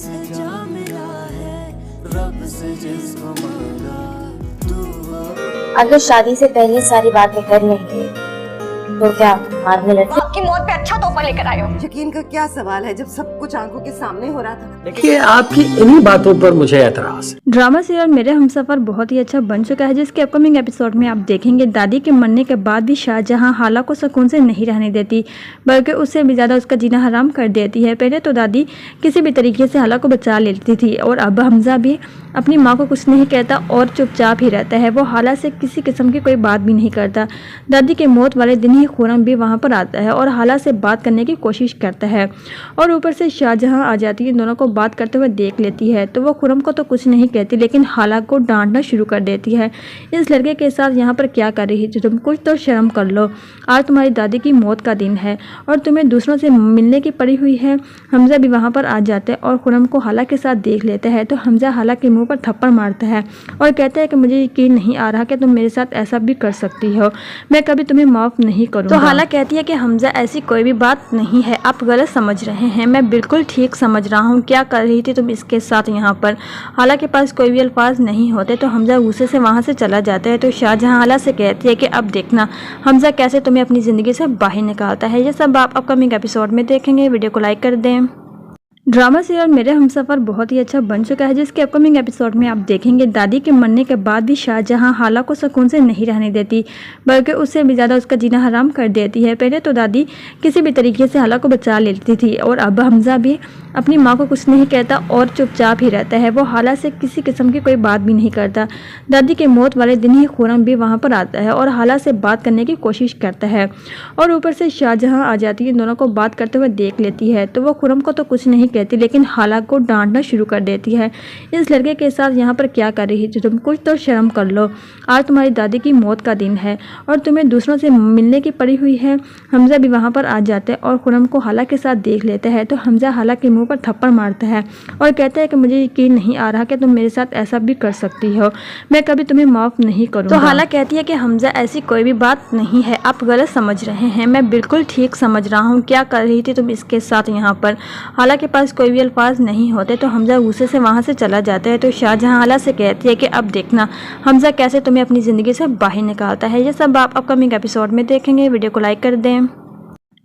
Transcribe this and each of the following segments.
से जा मिला है रब से जिसको मांगा तू। अगर शादी से पहले सारी बातें कर लेंगे तो क्या बाद में लड़के आपकी मौत पे अच्छा तोहफा लेकर आए हो। यकीन का क्या सवाल है जब सब कुछ आंखों के सामने हो रहा था। देखिए आपकी इन्हीं बातों पर मुझे एतराज है। ड्रामा सीरियल मेरे हमसफर बहुत ही अच्छा बन चुका है, जिसके अपकमिंग एपिसोड में आप देखेंगे दादी के मरने के बाद भी शाहजहां हाला को सुकून से नहीं रहने देती, बल्कि उससे भी ज़्यादा उसका जीना हराम कर देती है। पहले तो दादी किसी भी तरीके से हाला को बचा लेती थी और अब हमजा भी अपनी माँ को कुछ नहीं कहता और चुपचाप ही रहता है। वो हाला से किसी किस्म की कोई बात भी नहीं करता। दादी की मौत वाले दिन ही खुरम भी वहाँ पर आता है और हाला से बात करने की कोशिश करता है और ऊपर से शाहजहां आ जाती है, इन दोनों को बात करते हुए देख लेती है तो वो खुरम को तो कुछ नहीं कहती, लेकिन हाला को डांटना शुरू कर देती है। इस लड़के के साथ यहाँ पर क्या कर रही है तुम, कुछ तो शर्म कर लो। आज तुम्हारी दादी की मौत का दिन है और तुम्हें दूसरों से मिलने की पड़ी हुई है। हमजा भी वहाँ पर आ जाता है और खुरम को हाला के साथ देख लेता है तो हमजा हाला के मुंह पर थप्पड़ मारता है और कहता है कि मुझे यकीन नहीं आ रहा कि तुम मेरे साथ ऐसा भी कर सकती हो, मैं कभी तुम्हें माफ़ नहीं करूँगा। तो हाला कहती है कि हमजा ऐसी कोई भी बात नहीं है, आप गलत समझ रहे हैं, मैं बिल्कुल ठीक समझ रहा हूँ। क्या कर रही थी तुम इसके साथ यहाँ पर? हाला के पास कोई भी अल्फाज नहीं होते तो हमजा गुस्से से वहाँ से चला जाता है तो शाहजहां हाला से कहती है कि अब देखना हमजा कैसे तुम्हें अपनी ज़िंदगी से बाहर निकालता है। ये सब आप अपकमिंग एपिसोड में देखेंगे। वीडियो को लाइक कर दें। ड्रामा सीरियल मेरे हमसफर बहुत ही अच्छा बन चुका है, जिसके अपकमिंग एपिसोड में आप देखेंगे दादी के मरने के बाद भी शाहजहां हाला को सुकून से नहीं रहने देती, बल्कि उससे भी ज़्यादा उसका जीना हराम कर देती है। पहले तो दादी किसी भी तरीके से हाला को बचा लेती थी और अब हमजा भी अपनी माँ को कुछ नहीं कहता और चुपचाप ही रहता है। वो हाला से किसी किस्म की कोई बात भी नहीं करता। दादी की मौत वाले दिन ही खुरम भी वहाँ पर आता है और हाला से बात करने की कोशिश करता है और ऊपर से शाहजहां आ जाती है, इन दोनों को बात करते हुए देख लेती है तो वो खुरम को तो कुछ नहीं कहती, लेकिन हाला को डांटना शुरू कर देती है। इस लड़के के साथ यहाँ पर क्या कर रही है तुम, कुछ तो शर्म कर लो। आज तुम्हारी दादी की मौत का दिन है और तुम्हें दूसरों से मिलने की पड़ी हुई है। हमजा भी वहाँ पर आ जाता है और खुरम को हाला के साथ देख लेता है तो हमजा हाला के मुंह पर थप्पड़ मारता है और कहता है कि मुझे यकीन नहीं आ रहा कि तुम मेरे साथ ऐसा भी कर सकती हो, मैं कभी तुम्हें माफ़ नहीं करूँगा। तो हाला कहती है कि हमजा ऐसी कोई भी बात नहीं है, आप गलत समझ रहे हैं, मैं बिल्कुल ठीक समझ रहा हूँ। क्या कर रही थी तुम इसके साथ यहाँ पर? हाला के पास कोई भी अल्फाज नहीं होते तो हमजा गुस्से से वहाँ से चला जाता है तो शाहजहां हाला से कहती है कि अब देखना हमजा कैसे तुम्हें अपनी ज़िंदगी से बाहर निकालता है। ये सब आप अपकमिंग एपिसोड में देखेंगे। वीडियो को लाइक कर दें।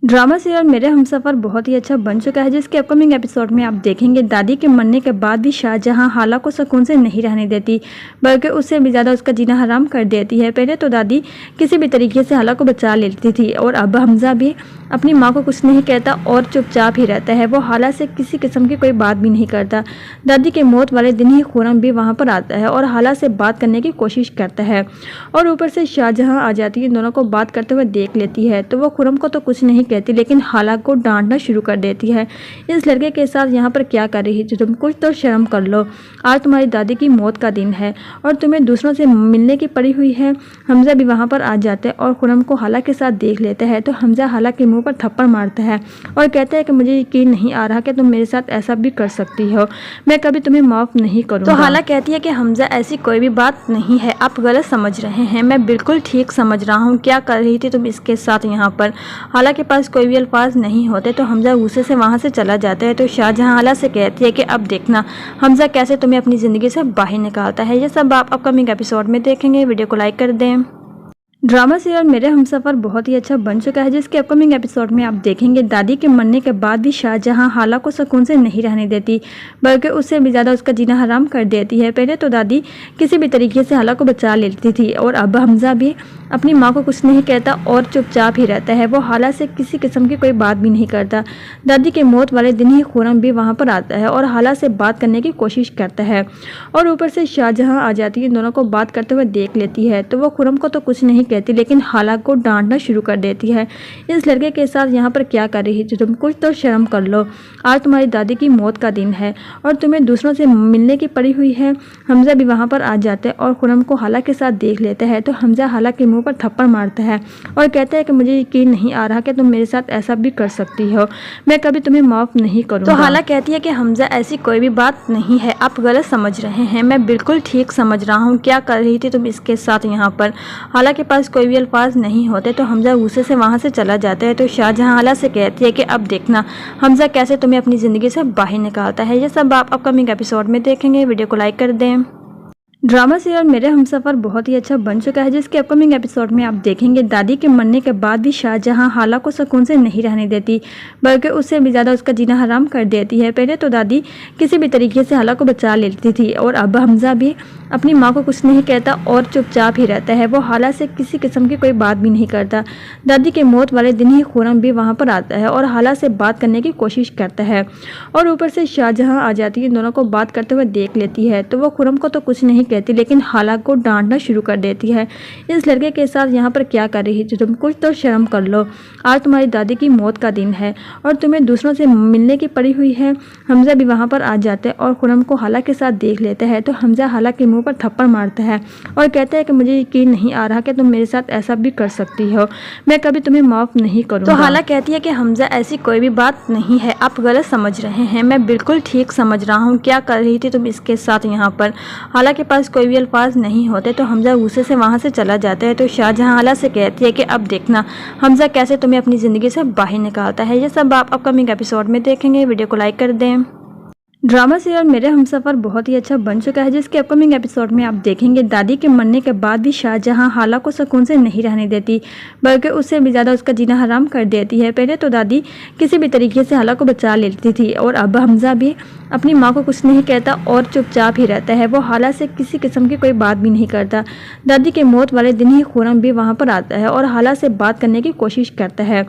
ड्रामा सीरियल मेरे हमसफर बहुत ही अच्छा बन चुका है, जिसके अपकमिंग एपिसोड में आप देखेंगे दादी के मरने के बाद भी शाहजहां हाला को सुकून से नहीं रहने देती, बल्कि उससे भी ज़्यादा उसका जीना हराम कर देती है। पहले तो दादी किसी भी तरीके से हाला को बचा लेती थी और अब हमजा भी अपनी माँ को कुछ नहीं कहता और चुपचाप ही रहता है। वो हाला से किसी किस्म की कोई बात भी नहीं करता। दादी की मौत वाले दिन ही खुरम भी वहाँ पर आता है और हाला से बात करने की कोशिश करता है और ऊपर से शाहजहां आ जाती है, इन दोनों को बात करते हुए देख लेती है तो वो खुरम को तो कुछ नहीं कहती, लेकिन हाला को डांटना शुरू कर देती है। इस लड़के के साथ यहाँ पर क्या कर रही है तुम, कुछ तो शर्म कर लो। आज तुम्हारी दादी की मौत का दिन है और तुम्हें दूसरों से मिलने की पड़ी हुई है। हमजा भी वहाँ पर आ जाता है और खुरम को हाला के साथ देख लेता है तो हमजा हाला के मुंह पर थप्पड़ मारता है और कहता है कि मुझे यकीन नहीं आ रहा कि तुम मेरे साथ ऐसा भी कर सकती हो, मैं कभी तुम्हें माफ़ नहीं करूँगा। तो हाला कहती है कि हमजा ऐसी कोई भी बात नहीं है, आप गलत समझ रहे हैं, मैं बिल्कुल ठीक समझ रहा हूँ। क्या कर रही थी तुम इसके साथ यहाँ पर? हाला के पास कोई भी अल्फाज नहीं होते तो हमजा गुस्से से वहाँ से चला जाता है तो शाहजहां हाला से कहती है कि अब देखना हमजा कैसे तुम्हें अपनी ज़िंदगी से बाहर निकालता है। ये सब आप अपकमिंग एपिसोड में देखेंगे। वीडियो को लाइक कर दें। ड्रामा सीरियल मेरे हमसफर बहुत ही अच्छा बन चुका है, जिसके अपकमिंग एपिसोड में आप देखेंगे दादी के मरने के बाद भी शाहजहां हाला को सुकून से नहीं रहने देती, बल्कि उससे भी ज़्यादा उसका जीना हराम कर देती है। पहले तो दादी किसी भी तरीके से हाला को बचा लेती थी और अब हमजा भी अपनी माँ को कुछ नहीं कहता और चुपचाप ही रहता है। वो हाला से किसी किस्म की कोई बात भी नहीं करता। दादी की मौत वाले दिन ही खुरम भी वहाँ पर आता है और हाला से बात करने की कोशिश करता है और ऊपर से शाहजहां आ जाती है, इन दोनों को बात करते हुए देख लेती है तो वो खुरम को तो कुछ नहीं कहती, लेकिन हाला को डांटना शुरू कर देती है। इस लड़के के साथ यहाँ पर क्या कर रही है तुम, कुछ तो शर्म कर लो। आज तुम्हारी दादी की मौत का दिन है और तुम्हें दूसरों से मिलने की पड़ी हुई है। हमजा भी वहाँ पर आ जाता है और खुरम को हाला के साथ देख लेता है तो हमजा हाला के मुंह पर थप्पड़ मारता है और कहता है कि मुझे यकीन नहीं आ रहा कि तुम मेरे साथ ऐसा भी कर सकती हो, मैं कभी तुम्हें माफ़ नहीं करूँगा। तो हाला कहती है कि हमजा ऐसी कोई भी बात नहीं है, आप गलत समझ रहे हैं, मैं बिल्कुल ठीक समझ रहा हूँ। क्या कर रही थी तुम इसके साथ यहाँ पर? हाला के पास पास कोई भी अल्फाज नहीं होते तो हमजा गुस्से से वहाँ से चला जाता है। तो शाहजहां हाला से कहती है कि अब देखना हमजा कैसे तुम्हें अपनी ज़िंदगी से बाहर निकालता है। ये सब आप अपकमिंग एपिसोड में देखेंगे। वीडियो को लाइक कर दें। ड्रामा सीरियल मेरे हमसफ़र बहुत ही अच्छा बन चुका है, जिसके अपकमिंग एपिसोड में आप देखेंगे दादी के मरने के बाद भी शाहजहां हाला को सुकून से नहीं रहने देती, बल्कि उससे भी ज़्यादा उसका जीना हराम कर देती है। पहले तो दादी किसी भी तरीके से हाला को बचा लेती थी और अब हमजा भी अपनी माँ को कुछ नहीं कहता और चुपचाप ही रहता है। वो हाला से किसी किस्म की कोई बात भी नहीं करता। दादी के मौत वाले दिन ही खुरम भी वहाँ पर आता है और हाला से बात करने की कोशिश करता है और ऊपर से शाहजहां आ जाती है, दोनों को बात करते हुए देख लेती है। तो वो खुरम को तो कुछ नहीं कहती, लेकिन हाला को डांटना शुरू कर देती है। इस लड़के के साथ यहाँ पर क्या कर रही थी तुम, कुछ तो शर्म कर लो। आज तुम्हारी दादी की मौत का दिन है और तुम्हें दूसरों से मिलने की पड़ी हुई है। हमजा भी वहाँ पर आ जाते हैं और खुरम को हाला के साथ देख लेता है। तो हमजा हाला के मुंह पर थप्पड़ मारता है और कहता है कि मुझे यकीन नहीं आ रहा कि तुम मेरे साथ ऐसा भी कर सकती हो, मैं कभी तुम्हें माफ़ नहीं करूँगा। तो हाला कहती है कि हमजा ऐसी कोई भी बात नहीं है, आप गलत समझ रहे हैं, मैं बिल्कुल ठीक समझ रहा हूँ। क्या कर रही थी तुम इसके साथ यहाँ पर? हाला के पास कोई भी अल्फाज नहीं होते तो हमजा गुस्से से वहाँ से चला जाता है। तो शाहजहां हाला से कहती है कि अब देखना हमजा कैसे तुम्हें अपनी ज़िंदगी से बाहर निकालता है। ये सब आप अपकमिंग एपिसोड में देखेंगे। वीडियो को लाइक कर दें। ड्रामा सीरियल मेरे हमसफ़र बहुत ही अच्छा बन चुका है, जिसके अपकमिंग एपिसोड में आप देखेंगे दादी के मरने के बाद भी शाहजहां हाला को सुकून से नहीं रहने देती, बल्कि उससे भी ज़्यादा उसका जीना हराम कर देती है। पहले तो दादी किसी भी तरीके से हाला को बचा लेती थी और अब हमजा भी अपनी माँ को कुछ नहीं कहता और चुपचाप ही रहता है। वो हाला से किसी किस्म की कोई बात भी नहीं करता। दादी के मौत वाले दिन ही खुरम भी वहाँ पर आता है और हाला से बात करने की कोशिश करता है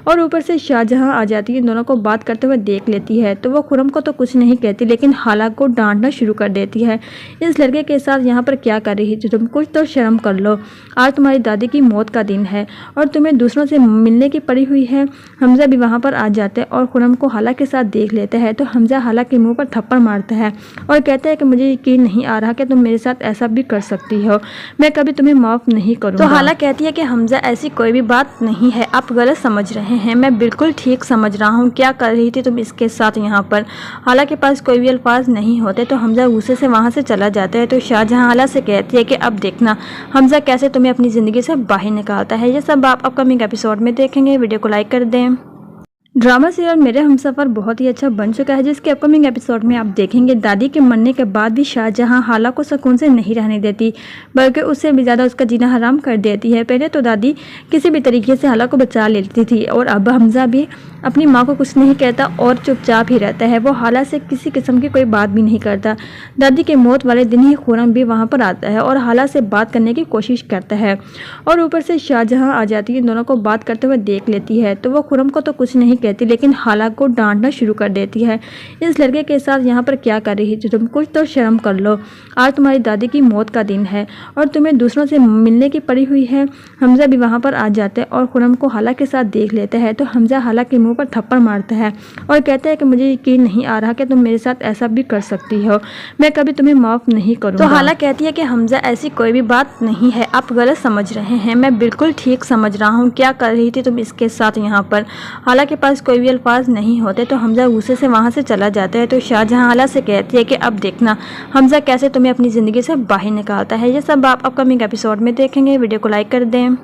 और ऊपर से शाहजहां आ जाती है, दोनों को बात करते हुए देख लेती है। तो वो खुरम को तो कुछ नहीं कहती, लेकिन हाला को डांटना शुरू कर देती है। इस लड़के के साथ यहाँ पर क्या कर रही थी तुम, कुछ तो शर्म कर लो। आज तुम्हारी दादी की मौत का दिन है और तुम्हें दूसरों से मिलने की पड़ी हुई है। हमजा भी वहाँ पर आ जाते हैं और खुरम को हाला के साथ देख लेता है। तो हमजा हाला के मुंह पर थप्पड़ मारता है और कहता है कि मुझे यकीन नहीं आ रहा कि तुम मेरे साथ ऐसा भी कर सकती हो, मैं कभी तुम्हें माफ़ नहीं करूँगा। तो हाला कहती है कि हमजा ऐसी कोई भी बात नहीं है, आप गलत समझ रहे हैं, मैं बिल्कुल ठीक समझ रहा हूँ। क्या कर रही थी तुम इसके साथ यहाँ पर? हाला के पास कोई भी अल्फाज नहीं होते तो हमजा गुस्से से वहाँ से चला जाता है। तो शाहजहां हाला से कहती है कि अब देखना हमजा कैसे तुम्हें अपनी ज़िंदगी से बाहर निकालता है। ये सब आप अपकमिंग एपिसोड में देखेंगे। वीडियो को लाइक कर दें। ड्रामा सीरियल मेरे हमसफ़र बहुत ही अच्छा बन चुका है, जिसके अपकमिंग एपिसोड में आप देखेंगे दादी के मरने के बाद भी शाहजहां हाला को सुकून से नहीं रहने देती, बल्कि उससे भी ज़्यादा उसका जीना हराम कर देती है। पहले तो दादी किसी भी तरीके से हाला को बचा लेती थी और अब हमजा भी अपनी माँ को कुछ नहीं कहता और चुपचाप ही रहता है। वो हाला से किसी किस्म की कोई बात भी नहीं करता। दादी के मौत वाले दिन ही खुरम भी वहाँ पर आता है और हाला से बात करने की कोशिश करता है और ऊपर से शाहजहां आ जाती है, दोनों को बात करते हुए देख लेती है। तो वो खुरम को तो कुछ नहीं कहती, लेकिन हाला को डांटना शुरू कर देती है। इस लड़के के साथ यहाँ पर क्या कर रही थी तुम, कुछ तो शर्म कर लो। आज तुम्हारी दादी की मौत का दिन है और तुम्हें दूसरों से मिलने की पड़ी हुई है। हमजा भी वहाँ पर आ जाते हैं और खुरम को हाला के साथ देख लेता है। तो हमजा हाला के मुंह पर थप्पड़ मारता है और कहता है कि मुझे यकीन नहीं आ रहा कि तुम मेरे साथ ऐसा भी कर सकती हो, मैं कभी तुम्हें माफ़ नहीं करूँगा। तो हाला कहती है कि हमजा ऐसी कोई भी बात नहीं है, आप गलत समझ रहे हैं, मैं बिल्कुल ठीक समझ रहा हूँ। क्या कर रही थी तुम इसके साथ यहाँ पर? हाला के पास कोई भी अल्फाज नहीं होते तो हमजा गुस्से से वहाँ से चला जाता है। तो शाहजहां हाला से कहती है कि अब देखना हमजा कैसे तुम्हें अपनी ज़िंदगी से बाहर निकालता है। ये सब आप अपकमिंग एपिसोड में देखेंगे। वीडियो को लाइक कर दें।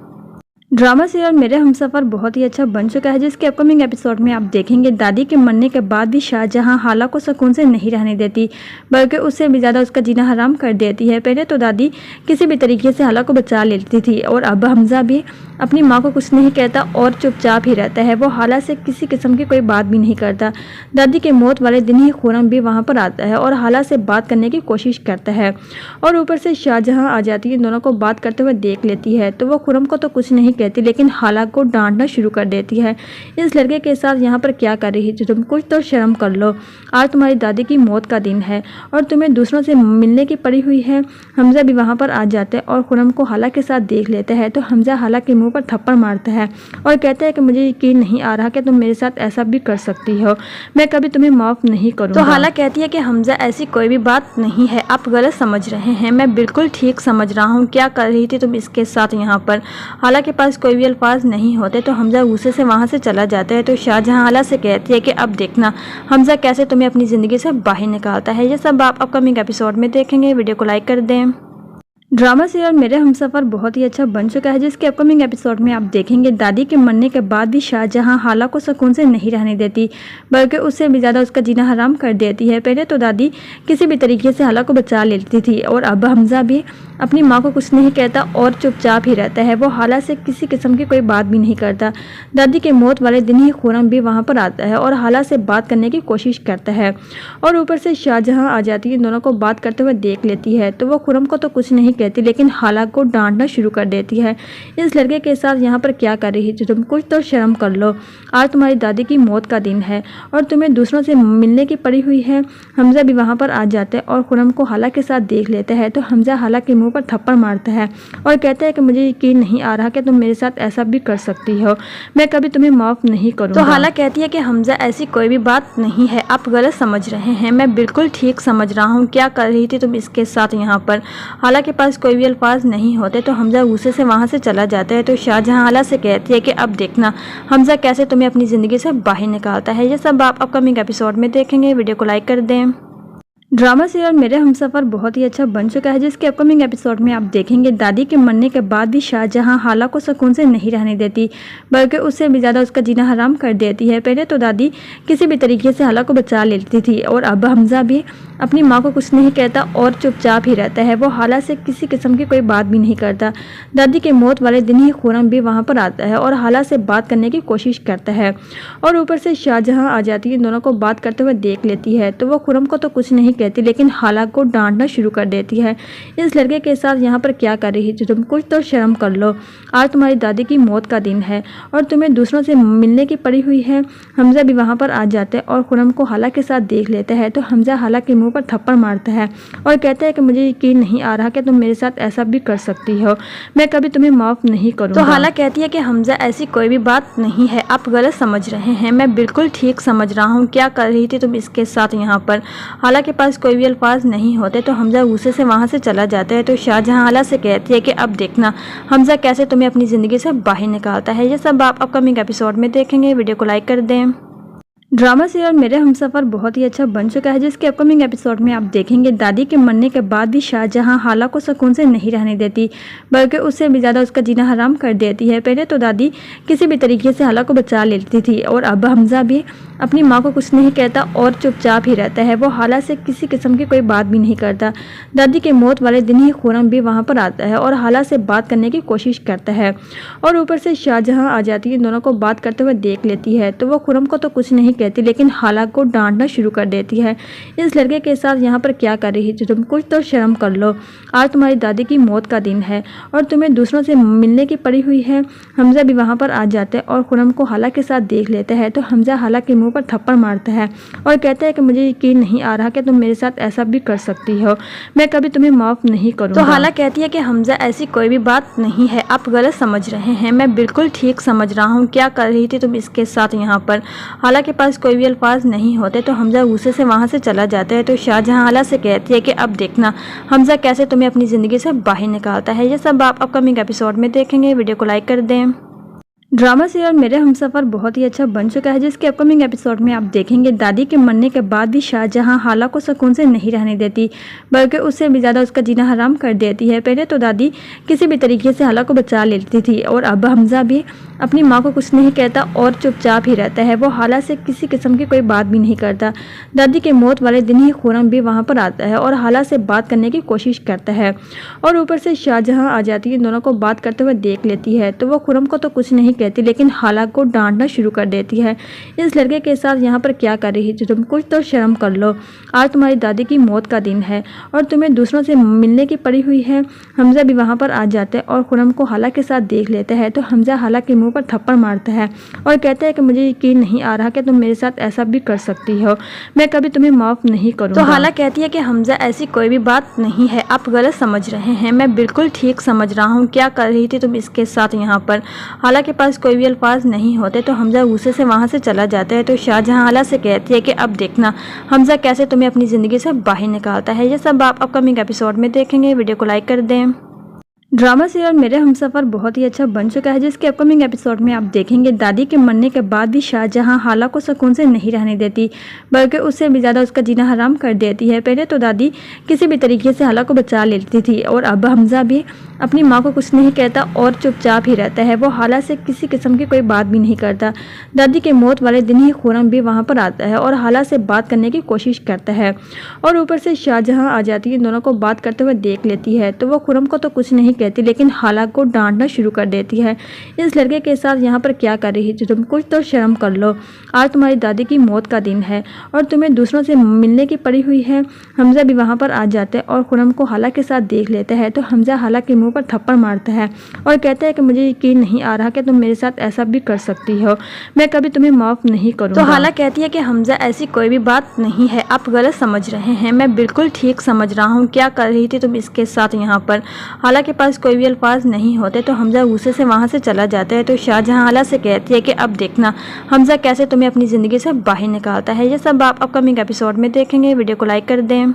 ड्रामा सीरियल मेरे हमसफ़र बहुत ही अच्छा बन चुका है, जिसके अपकमिंग एपिसोड में आप देखेंगे दादी के मरने के बाद भी शाहजहां हाला को सुकून से नहीं रहने देती, बल्कि उससे भी ज़्यादा उसका जीना हराम कर देती है। पहले तो दादी किसी भी तरीके से हाला को बचा लेती थी और अब हमजा भी अपनी माँ को कुछ नहीं कहता और चुपचाप ही रहता है। वो हाला से किसी किस्म की कोई बात भी नहीं करता। दादी के मौत वाले दिन ही खुरम भी वहाँ पर आता है और हाला से बात करने की कोशिश करता है और ऊपर से शाहजहां आ जाती है, दोनों को बात करते हुए देख लेती है। तो वो खुरम को तो कुछ नहीं कहती, लेकिन हाला को डांटना शुरू कर देती है। इस लड़के के साथ यहाँ पर क्या कर रही थी तुम, कुछ तो शर्म कर लो। आज तुम्हारी दादी की मौत का दिन है और तुम्हें दूसरों से मिलने की पड़ी हुई है। हमजा भी वहाँ पर आ जाते हैं और खुरम को हाला के साथ देख लेता है। तो हमजा हाला के मुंह पर थप्पड़ मारता है और कहता है कि मुझे यकीन नहीं आ रहा कि तुम मेरे साथ ऐसा भी कर सकती हो, मैं कभी तुम्हें माफ़ नहीं करूँगा। तो हाला कहती है कि हमजा ऐसी कोई भी बात नहीं है, आप गलत समझ रहे हैं, मैं बिल्कुल ठीक समझ रहा हूँ। क्या कर रही थी तुम इसके साथ यहाँ पर? हाला के पास कोई भी अल्फाज नहीं होते तो हमजा गुस्से से वहाँ से चला जाता है। तो शाहजहां हाला से कहती है कि अब देखना हमजा कैसे तुम्हें अपनी ज़िंदगी से बाहर निकालता है। ये सब आप अपकमिंग एपिसोड में देखेंगे। वीडियो को लाइक कर दें। ड्रामा सीरियल मेरे हमसफर बहुत ही अच्छा बन चुका है, जिसके अपकमिंग एपिसोड में आप देखेंगे दादी के मरने के बाद भी शाहजहां हाला को सुकून से नहीं रहने देती, बल्कि उससे भी ज़्यादा उसका जीना हराम कर देती है। पहले तो दादी किसी भी तरीके से हाला को बचा लेती थी और अब हमजा भी अपनी माँ को कुछ नहीं कहता और चुपचाप ही रहता है। वो हाला से किसी किस्म की कोई बात भी नहीं करता। दादी के मौत वाले दिन ही खुरम भी वहाँ पर आता है और हाला से बात करने की कोशिश करता है और ऊपर से शाहजहां आ जाती है, इन दोनों को बात करते हुए देख लेती है तो वो खुरम को तो कुछ नहीं कहती, लेकिन हाला को डांटना शुरू कर देती है। इस लड़के के साथ यहाँ पर क्या कर रही थी तुम, कुछ तो शर्म कर लो। आज तुम्हारी दादी की मौत का दिन है और तुम्हें दूसरों से मिलने की पड़ी हुई है। हमजा भी वहाँ पर आ जाता है और खुरम को हाला के साथ देख लेता है तो हमजा हाला के मुंह पर थप्पड़ मारता है और कहता है कि मुझे यकीन नहीं आ रहा कि तुम मेरे साथ ऐसा भी कर सकती हो, मैं कभी तुम्हें माफ़ नहीं करूँगा। तो हाला कहती है कि हमजा ऐसी कोई भी बात नहीं है, आप गलत समझ रहे हैं, मैं बिल्कुल ठीक समझ रहा हूँ। क्या कर रही थी तुम इसके साथ यहाँ पर? हाला के पास कोई भी अल्फाज नहीं होते तो हमजा गुस्से से वहाँ से चला जाता है तो शाहजहां हाला से कहती है कि अब देखना हमजा कैसे तुम्हें अपनी ज़िंदगी से बाहर निकालता है। ये सब आप अपकमिंग एपिसोड में देखेंगे। वीडियो को लाइक कर दें। ड्रामा सीरियल मेरे हमसफर बहुत ही अच्छा बन चुका है, जिसके अपकमिंग एपिसोड में आप देखेंगे दादी के मरने के बाद भी शाहजहां हाला को सुकून से नहीं रहने देती, बल्कि उससे भी ज़्यादा उसका जीना हराम कर देती है। पहले तो दादी किसी भी तरीके से हाला को बचा लेती थी और अब हमजा भी अपनी माँ को कुछ नहीं कहता और चुपचाप ही रहता है। वो हाला से किसी किस्म की कोई बात भी नहीं करता। दादी के मौत वाले दिन ही खुरम भी वहाँ पर आता है और हाला से बात करने की कोशिश करता है और ऊपर से शाहजहां आ जाती है, इन दोनों को बात करते हुए देख लेती है तो वो खुरम को तो कुछ नहीं कहती, लेकिन हाला को डांटना शुरू कर देती है। इस लड़के के साथ यहाँ पर क्या कर रही थी तुम, कुछ तो शर्म कर लो। आज तुम्हारी दादी की मौत का दिन है और तुम्हें दूसरों से मिलने की पड़ी हुई है। हमजा भी वहाँ पर आ जाता है और खुरम को हाला के साथ देख लेता है तो हमजा हाला के मुंह पर थप्पड़ मारता है और कहता है कि मुझे यकीन नहीं आ रहा कि तुम मेरे साथ ऐसा भी कर सकती हो, मैं कभी तुम्हें माफ़ नहीं करूँगा। तो हाला कहती है कि हमजा ऐसी कोई भी बात नहीं है, आप गलत समझ रहे हैं, मैं बिल्कुल ठीक समझ रहा हूँ। क्या कर रही थी तुम इसके साथ यहाँ पर? हाला के पास कोई भी अल्फाज नहीं होते तो हमजा गुस्से से वहाँ से चला जाता है तो शाहजहां हाला से कहती है कि अब देखना हमजा कैसे तुम्हें अपनी ज़िंदगी से बाहर निकालता है। ये सब आप अपकमिंग एपिसोड में देखेंगे। वीडियो को लाइक कर दें। ड्रामा सीरियल मेरे हमसफर बहुत ही अच्छा बन चुका है, जिसके अपकमिंग एपिसोड में आप देखेंगे दादी के मरने के बाद भी शाहजहां हाला को सुकून से नहीं रहने देती, बल्कि उससे भी ज़्यादा उसका जीना हराम कर देती है। पहले तो दादी किसी भी तरीके से हाला को बचा लेती थी और अब हमजा भी अपनी माँ को कुछ नहीं कहता और चुपचाप ही रहता है। वो हाला से किसी किस्म की कोई बात भी नहीं करता। दादी के मौत वाले दिन ही खुरम भी वहाँ पर आता है और हाला से बात करने की कोशिश करता है और ऊपर से शाहजहां आ जाती है, इन दोनों को बात करते हुए देख लेती है तो वो खुरम को तो कुछ नहीं कहती, लेकिन हाला को डांटना शुरू कर देती है। इस लड़के के साथ यहाँ पर क्या कर रही थी तुम, कुछ तो शर्म कर लो। आज तुम्हारी दादी की मौत का दिन है और तुम्हें दूसरों से मिलने की पड़ी हुई है। हमजा भी वहाँ पर आ जाता है और खुरम को हाला के साथ देख लेता है तो हमजा हाला के मुंह पर थप्पड़ मारता है और कहता है कि मुझे यकीन नहीं आ रहा कि तुम मेरे साथ ऐसा भी कर सकती हो, मैं कभी तुम्हें माफ़ नहीं करूँगा। तो हाला कहती है कि हमजा ऐसी कोई भी बात नहीं है, आप गलत समझ रहे हैं, मैं बिल्कुल ठीक समझ रहा हूँ। क्या कर रही थी तुम इसके साथ यहाँ पर? हाला के पास कोई भी अल्फाज नहीं होते तो हमजा गुस्से से वहाँ से चला जाता है तो शाहजहां हाला से कहती है कि अब देखना हमजा कैसे तुम्हें अपनी ज़िंदगी से बाहर निकालता है। ये सब आप अपकमिंग एपिसोड में देखेंगे। वीडियो को लाइक कर दें। ड्रामा सीरियल मेरे हमसफर बहुत ही अच्छा बन चुका है, जिसके अपकमिंग एपिसोड में आप देखेंगे दादी के मरने के बाद भी शाहजहां हाला को सुकून से नहीं रहने देती, बल्कि उससे भी ज़्यादा उसका जीना हराम कर देती है। पहले तो दादी किसी भी तरीके से हाला को बचा लेती थी और अब हमजा भी अपनी माँ को कुछ नहीं कहता और चुपचाप ही रहता है। वो हाला से किसी किस्म की कोई बात भी नहीं करता। दादी के मौत वाले दिन ही खुरम भी वहाँ पर आता है और हाला से बात करने की कोशिश करता है और ऊपर से शाहजहां आ जाती है, इन दोनों को बात करते हुए देख लेती है तो वो खुरम को तो कुछ नहीं कहती, लेकिन हाला को डांटना शुरू कर देती है। इस लड़के के साथ यहाँ पर क्या कर रही थी तुम, कुछ तो शर्म कर लो। आज तुम्हारी दादी की मौत का दिन है और तुम्हें दूसरों से मिलने की पड़ी हुई है। हमजा भी वहाँ पर आ जाता है और खुरम को हाला के साथ देख लेता है तो हमजा हाला के मुंह पर थप्पड़ मारता है और कहता है कि मुझे यकीन नहीं आ रहा कि तुम मेरे साथ ऐसा भी कर सकती हो, मैं कभी तुम्हें माफ़ नहीं करूँगा। तो हाला कहती है कि हमजा ऐसी कोई भी बात नहीं है, आप गलत समझ रहे हैं, मैं बिल्कुल ठीक समझ रहा हूँ। क्या कर रही थी तुम इसके साथ यहाँ पर? हाला के पास कोई भी अल्फाज नहीं होते तो हमजा गुस्से से वहाँ से चला जाता है तो शाहजहां हाला से कहती है कि अब देखना हमजा कैसे तुम्हें अपनी ज़िंदगी से बाहर निकालता है। ये सब आप अपकमिंग एपिसोड में देखेंगे। वीडियो को लाइक कर दें। ड्रामा सीरियल मेरे हमसफर बहुत ही अच्छा बन चुका है, जिसके अपकमिंग एपिसोड में आप देखेंगे दादी के मरने के बाद भी शाहजहां हाला को सुकून से नहीं रहने देती, बल्कि उससे भी ज़्यादा उसका जीना हराम कर देती है। पहले तो दादी किसी भी तरीके से हाला को बचा लेती थी और अब हमजा भी अपनी माँ को कुछ नहीं कहता और चुपचाप ही रहता है। वो हाला से किसी किस्म की कोई बात भी नहीं करता। दादी के मौत वाले दिन ही खुरम भी वहाँ पर आता है और हाला से बात करने की कोशिश करता है और ऊपर से शाहजहां आ जाती है, इन दोनों को बात करते हुए देख लेती है तो वो खुरम को तो कुछ नहीं कहती, लेकिन हाला को डांटना शुरू कर देती है। इस लड़के के साथ यहाँ पर क्या कर रही है तुम, कुछ तो शर्म कर लो। आज तुम्हारी दादी की मौत का दिन है और तुम्हें दूसरों से मिलने की पड़ी हुई है। हमजा भी वहाँ पर आ जाते हैं और खुरम को हाला के साथ देख लेता है तो हमजा हाला के मुंह पर थप्पड़ मारता है और कहता है कि मुझे यकीन नहीं आ रहा कि तुम मेरे साथ ऐसा भी कर सकती हो, मैं कभी तुम्हें माफ़ नहीं करूँगा। तो हाला कहती है कि हमजा ऐसी कोई भी बात नहीं है, आप गलत समझ रहे हैं, मैं बिल्कुल ठीक समझ रहा हूँ। क्या कर रही थी तुम इसके साथ यहाँ पर? हाला के पास कोई भी अल्फाज नहीं होते तो हमजा गुस्से से वहाँ से चला जाता है तो शाहजहां हाला से कहती है कि अब देखना हमजा कैसे तुम्हें अपनी ज़िंदगी से बाहर निकालता है। ये सब आप अपकमिंग एपिसोड में देखेंगे। वीडियो को लाइक कर दें।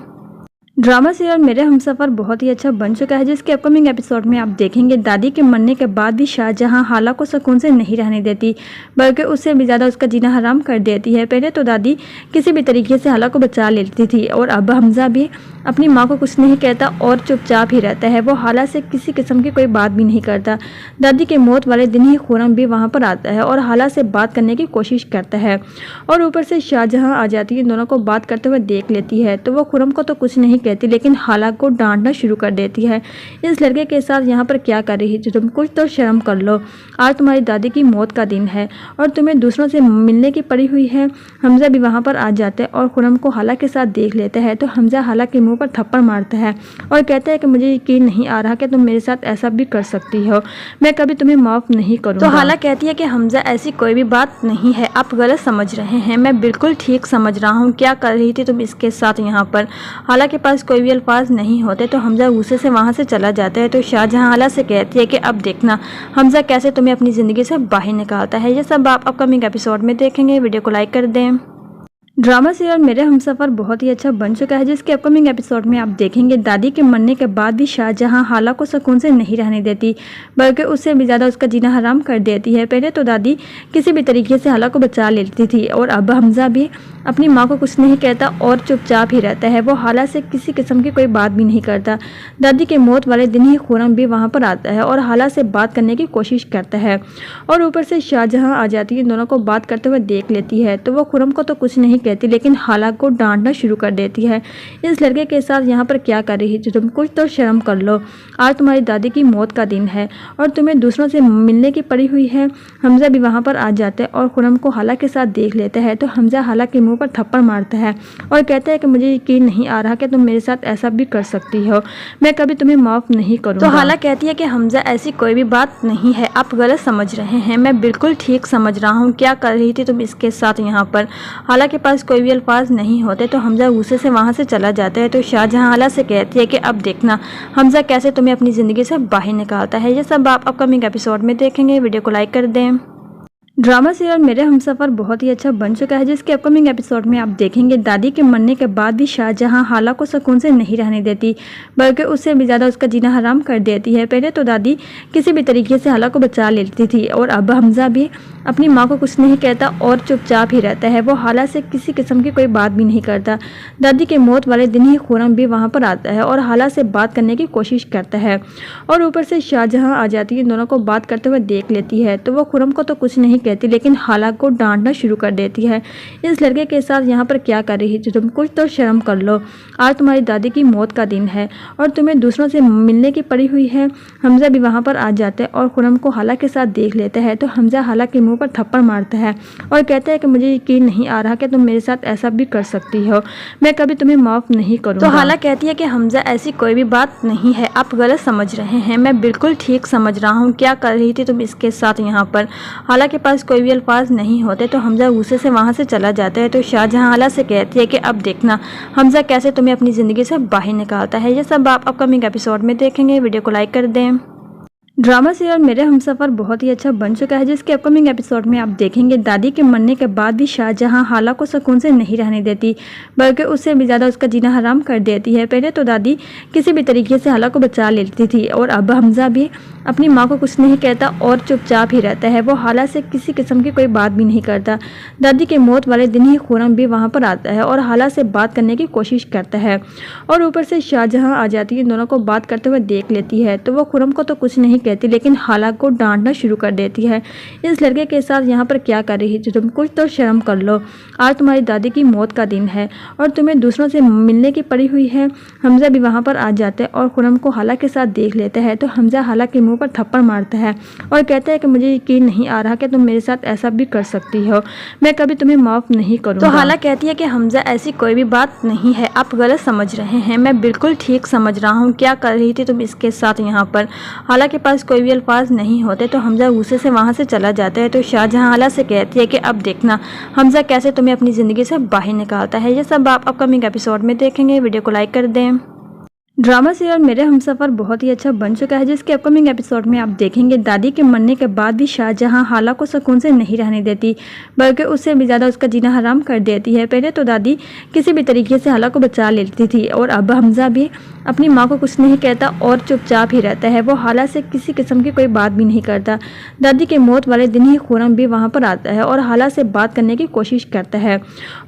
ड्रामा सीरियल मेरे हमसफर बहुत ही अच्छा बन चुका है, जिसके अपकमिंग एपिसोड में आप देखेंगे दादी के मरने के बाद भी शाहजहां हाला को सुकून से नहीं रहने देती, बल्कि उससे भी ज़्यादा उसका जीना हराम कर देती है। पहले तो दादी किसी भी तरीके से हाला को बचा लेती थी और अब हमजा भी अपनी माँ को कुछ नहीं कहता और चुपचाप ही रहता है। वो हाला से किसी किस्म की कोई बात भी नहीं करता। दादी के मौत वाले दिन ही खुरम भी वहाँ पर आता है और हाला से बात करने की कोशिश करता है और ऊपर से शाहजहां आ जाती है, इन दोनों को बात करते हुए देख लेती है तो वो खुरम को तो कुछ नहीं कहती, लेकिन हाला को डांटना शुरू कर देती है। इस लड़के के साथ यहाँ पर क्या कर रही है तुम, कुछ तो शर्म कर लो। आज तुम्हारी दादी की मौत का दिन है और तुम्हें दूसरों से मिलने की पड़ी हुई है। हमजा भी वहाँ पर आ जाते हैं और खुरम को हाला के साथ देख लेता है तो हमजा हाला के मुंह पर थप्पड़ मारता है और कहता है कि मुझे यकीन नहीं आ रहा कि तुम मेरे साथ ऐसा भी कर सकती हो, मैं कभी तुम्हें माफ़ नहीं करूँगा। तो हाला कहती है कि हमजा ऐसी कोई भी बात नहीं है, आप गलत समझ रहे हैं, मैं बिल्कुल ठीक समझ रहा हूँ। क्या कर रही थी तुम इसके साथ यहाँ पर? हाला के पास कोई भी अल्फाज नहीं होते तो हमजा गुस्से से वहाँ से चला जाता है तो शाहजहां हाला से कहती है कि अब देखना हमजा कैसे तुम्हें अपनी ज़िंदगी से बाहर निकालता है। ये सब आप अपकमिंग एपिसोड में देखेंगे। वीडियो को लाइक कर दें। ड्रामा सीरियल मेरे हमसफर बहुत ही अच्छा बन चुका है, जिसके अपकमिंग एपिसोड में आप देखेंगे दादी के मरने के बाद भी शाहजहां हाला को सुकून से नहीं रहने देती, बल्कि उससे भी ज़्यादा उसका जीना हराम कर देती है। पहले तो दादी किसी भी तरीके से हाला को बचा लेती थी और अब हमजा भी अपनी माँ को कुछ नहीं कहता और चुपचाप ही रहता है। वो हाला से किसी किस्म की कोई बात भी नहीं करता। दादी के मौत वाले दिन ही खुरम भी वहाँ पर आता है और हाला से बात करने की कोशिश करता है और ऊपर से शाहजहां आ जाती है, इन दोनों को बात करते हुए देख लेती है तो वो खुरम को तो कुछ नहीं कहती, लेकिन हाला को डांटना शुरू कर देती है। इस लड़के के साथ यहाँ पर क्या कर रही है तुम, कुछ तो शर्म कर लो। आज तुम्हारी दादी की मौत का दिन है और तुम्हें दूसरों से मिलने की पड़ी हुई है। हमजा भी वहाँ पर आ जाते हैं और खुरम को हाला के साथ देख लेता है तो हमजा हाला के मुंह पर थप्पड़ मारता है और कहता है कि मुझे यकीन नहीं आ रहा कि तुम मेरे साथ ऐसा भी कर सकती हो, मैं कभी तुम्हें माफ़ नहीं करूँगा। तो हाला कहती है कि हमजा ऐसी कोई भी बात नहीं है, आप गलत समझ रहे हैं, मैं बिल्कुल ठीक समझ रहा हूँ। क्या कर रही थी तुम इसके साथ यहाँ पर? हाला के पास कोई भी अल्फाज नहीं होते तो हमजा गुस्से से वहाँ से चला जाता है तो शाहजहां हाला से कहती है कि अब देखना हमजा कैसे तुम्हें अपनी ज़िंदगी से बाहर निकालता है। ये सब आप अपकमिंग एपिसोड में देखेंगे। वीडियो को लाइक कर दें। ड्रामा सीरियल मेरे हमसफर बहुत ही अच्छा बन चुका है, जिसके अपकमिंग एपिसोड में आप देखेंगे दादी के मरने के बाद भी शाहजहां हाला को सुकून से नहीं रहने देती, बल्कि उससे भी ज़्यादा उसका जीना हराम कर देती है। पहले तो दादी किसी भी तरीके से हाला को बचा लेती थी और अब हमजा भी अपनी माँ को कुछ नहीं कहता और चुपचाप ही रहता है। वो हाला से किसी किस्म की कोई बात भी नहीं करता। दादी के मौत वाले दिन ही खुरम भी वहाँ पर आता है और हाला से बात करने की कोशिश करता है और ऊपर से शाहजहां आ जाती है, इन दोनों को बात करते हुए देख लेती है तो वो खुरम को तो कुछ नहीं कहती, लेकिन हाला को डांटना शुरू कर देती है। इस लड़के के साथ यहाँ पर क्या कर रही है तुम, कुछ तो शर्म कर लो। आज तुम्हारी दादी की मौत का दिन है और तुम्हें दूसरों से मिलने की पड़ी हुई है। हमजा भी वहाँ पर आ जाते हैं और खुरम को हाला के साथ देख लेता है तो हमजा हाला के मुंह पर थप्पड़ मारता है और कहता है कि मुझे यकीन नहीं आ रहा कि तुम मेरे साथ ऐसा भी कर सकती हो, मैं कभी तुम्हें माफ़ नहीं करूँगा। तो हाला कहती है कि हमजा ऐसी कोई भी बात नहीं है, आप गलत समझ रहे हैं, मैं बिल्कुल ठीक समझ रहा हूँ। क्या कर रही थी तुम इसके साथ यहाँ पर? हाला के पास कोई भी अल्फाज नहीं होते तो हमजा गुस्से से वहाँ से चला जाता है तो शाहजहां हाला से कहती है कि अब देखना हमजा कैसे तुम्हें अपनी ज़िंदगी से बाहर निकालता है। ये सब आप अपकमिंग एपिसोड में देखेंगे। वीडियो को लाइक कर दें। ड्रामा सीरियल मेरे हमसफर बहुत ही अच्छा बन चुका है, जिसके अपकमिंग एपिसोड में आप देखेंगे दादी के मरने के बाद भी शाहजहां हाला को सुकून से नहीं रहने देती, बल्कि उससे भी ज़्यादा उसका जीना हराम कर देती है। पहले तो दादी किसी भी तरीके से हाला को बचा लेती थी और अब हमजा भी अपनी माँ को कुछ नहीं कहता और चुपचाप ही रहता है। वो हाला से किसी किस्म की कोई बात भी नहीं करता। दादी के मौत वाले दिन ही खुरम भी वहाँ पर आता है और हाला से बात करने की कोशिश करता है और ऊपर से शाहजहां आ जाती है, इन दोनों को बात करते हुए देख लेती है। तो वो खुरम को तो कुछ नहीं कहती, लेकिन हाला को डांटना शुरू कर देती है। इस लड़के के साथ यहाँ पर क्या कर रही है तुम, कुछ तो शर्म कर लो। आज तुम्हारी दादी की मौत का दिन है और तुम्हें दूसरों से मिलने की पड़ी हुई है। हमजा भी वहाँ पर आ जाता है और खुरम को हाला के साथ देख लेता है। तो हमजा हाला के मुंह पर थप्पड़ मारता है और कहता है कि मुझे यकीन नहीं आ रहा कि तुम मेरे साथ ऐसा भी कर सकती हो, मैं कभी तुम्हें माफ़ नहीं करूँगा। तो हाला कहती है कि हमजा ऐसी कोई भी बात नहीं है, आप गलत समझ रहे हैं, मैं बिल्कुल ठीक समझ रहा हूँ। क्या कर रही थी तुम इसके साथ यहाँ पर? हाला के पास कोई भी अल्फाज नहीं होते तो हमजा गुस्से से वहाँ से चला जाता है। तो शाहजहां हाला से कहती है कि अब देखना हमजा कैसे तुम्हें अपनी ज़िंदगी से बाहर निकालता है। ये सब आप अपकमिंग एपिसोड में देखेंगे। वीडियो को लाइक कर दें। ड्रामा सीरियल मेरे हमसफर बहुत ही अच्छा बन चुका है, जिसके अपकमिंग एपिसोड में आप देखेंगे दादी के मरने के बाद भी शाहजहां हाला को सुकून से नहीं रहने देती, बल्कि उससे भी ज़्यादा उसका जीना हराम कर देती है। पहले तो दादी किसी भी तरीके से हाला को बचा लेती थी और अब हमजा भी अपनी माँ को कुछ नहीं कहता और चुपचाप ही रहता है। वो हाला से किसी किस्म की कोई बात भी नहीं करता। दादी के मौत वाले दिन ही खुरम भी वहाँ पर आता है और हाला से बात करने की कोशिश करता है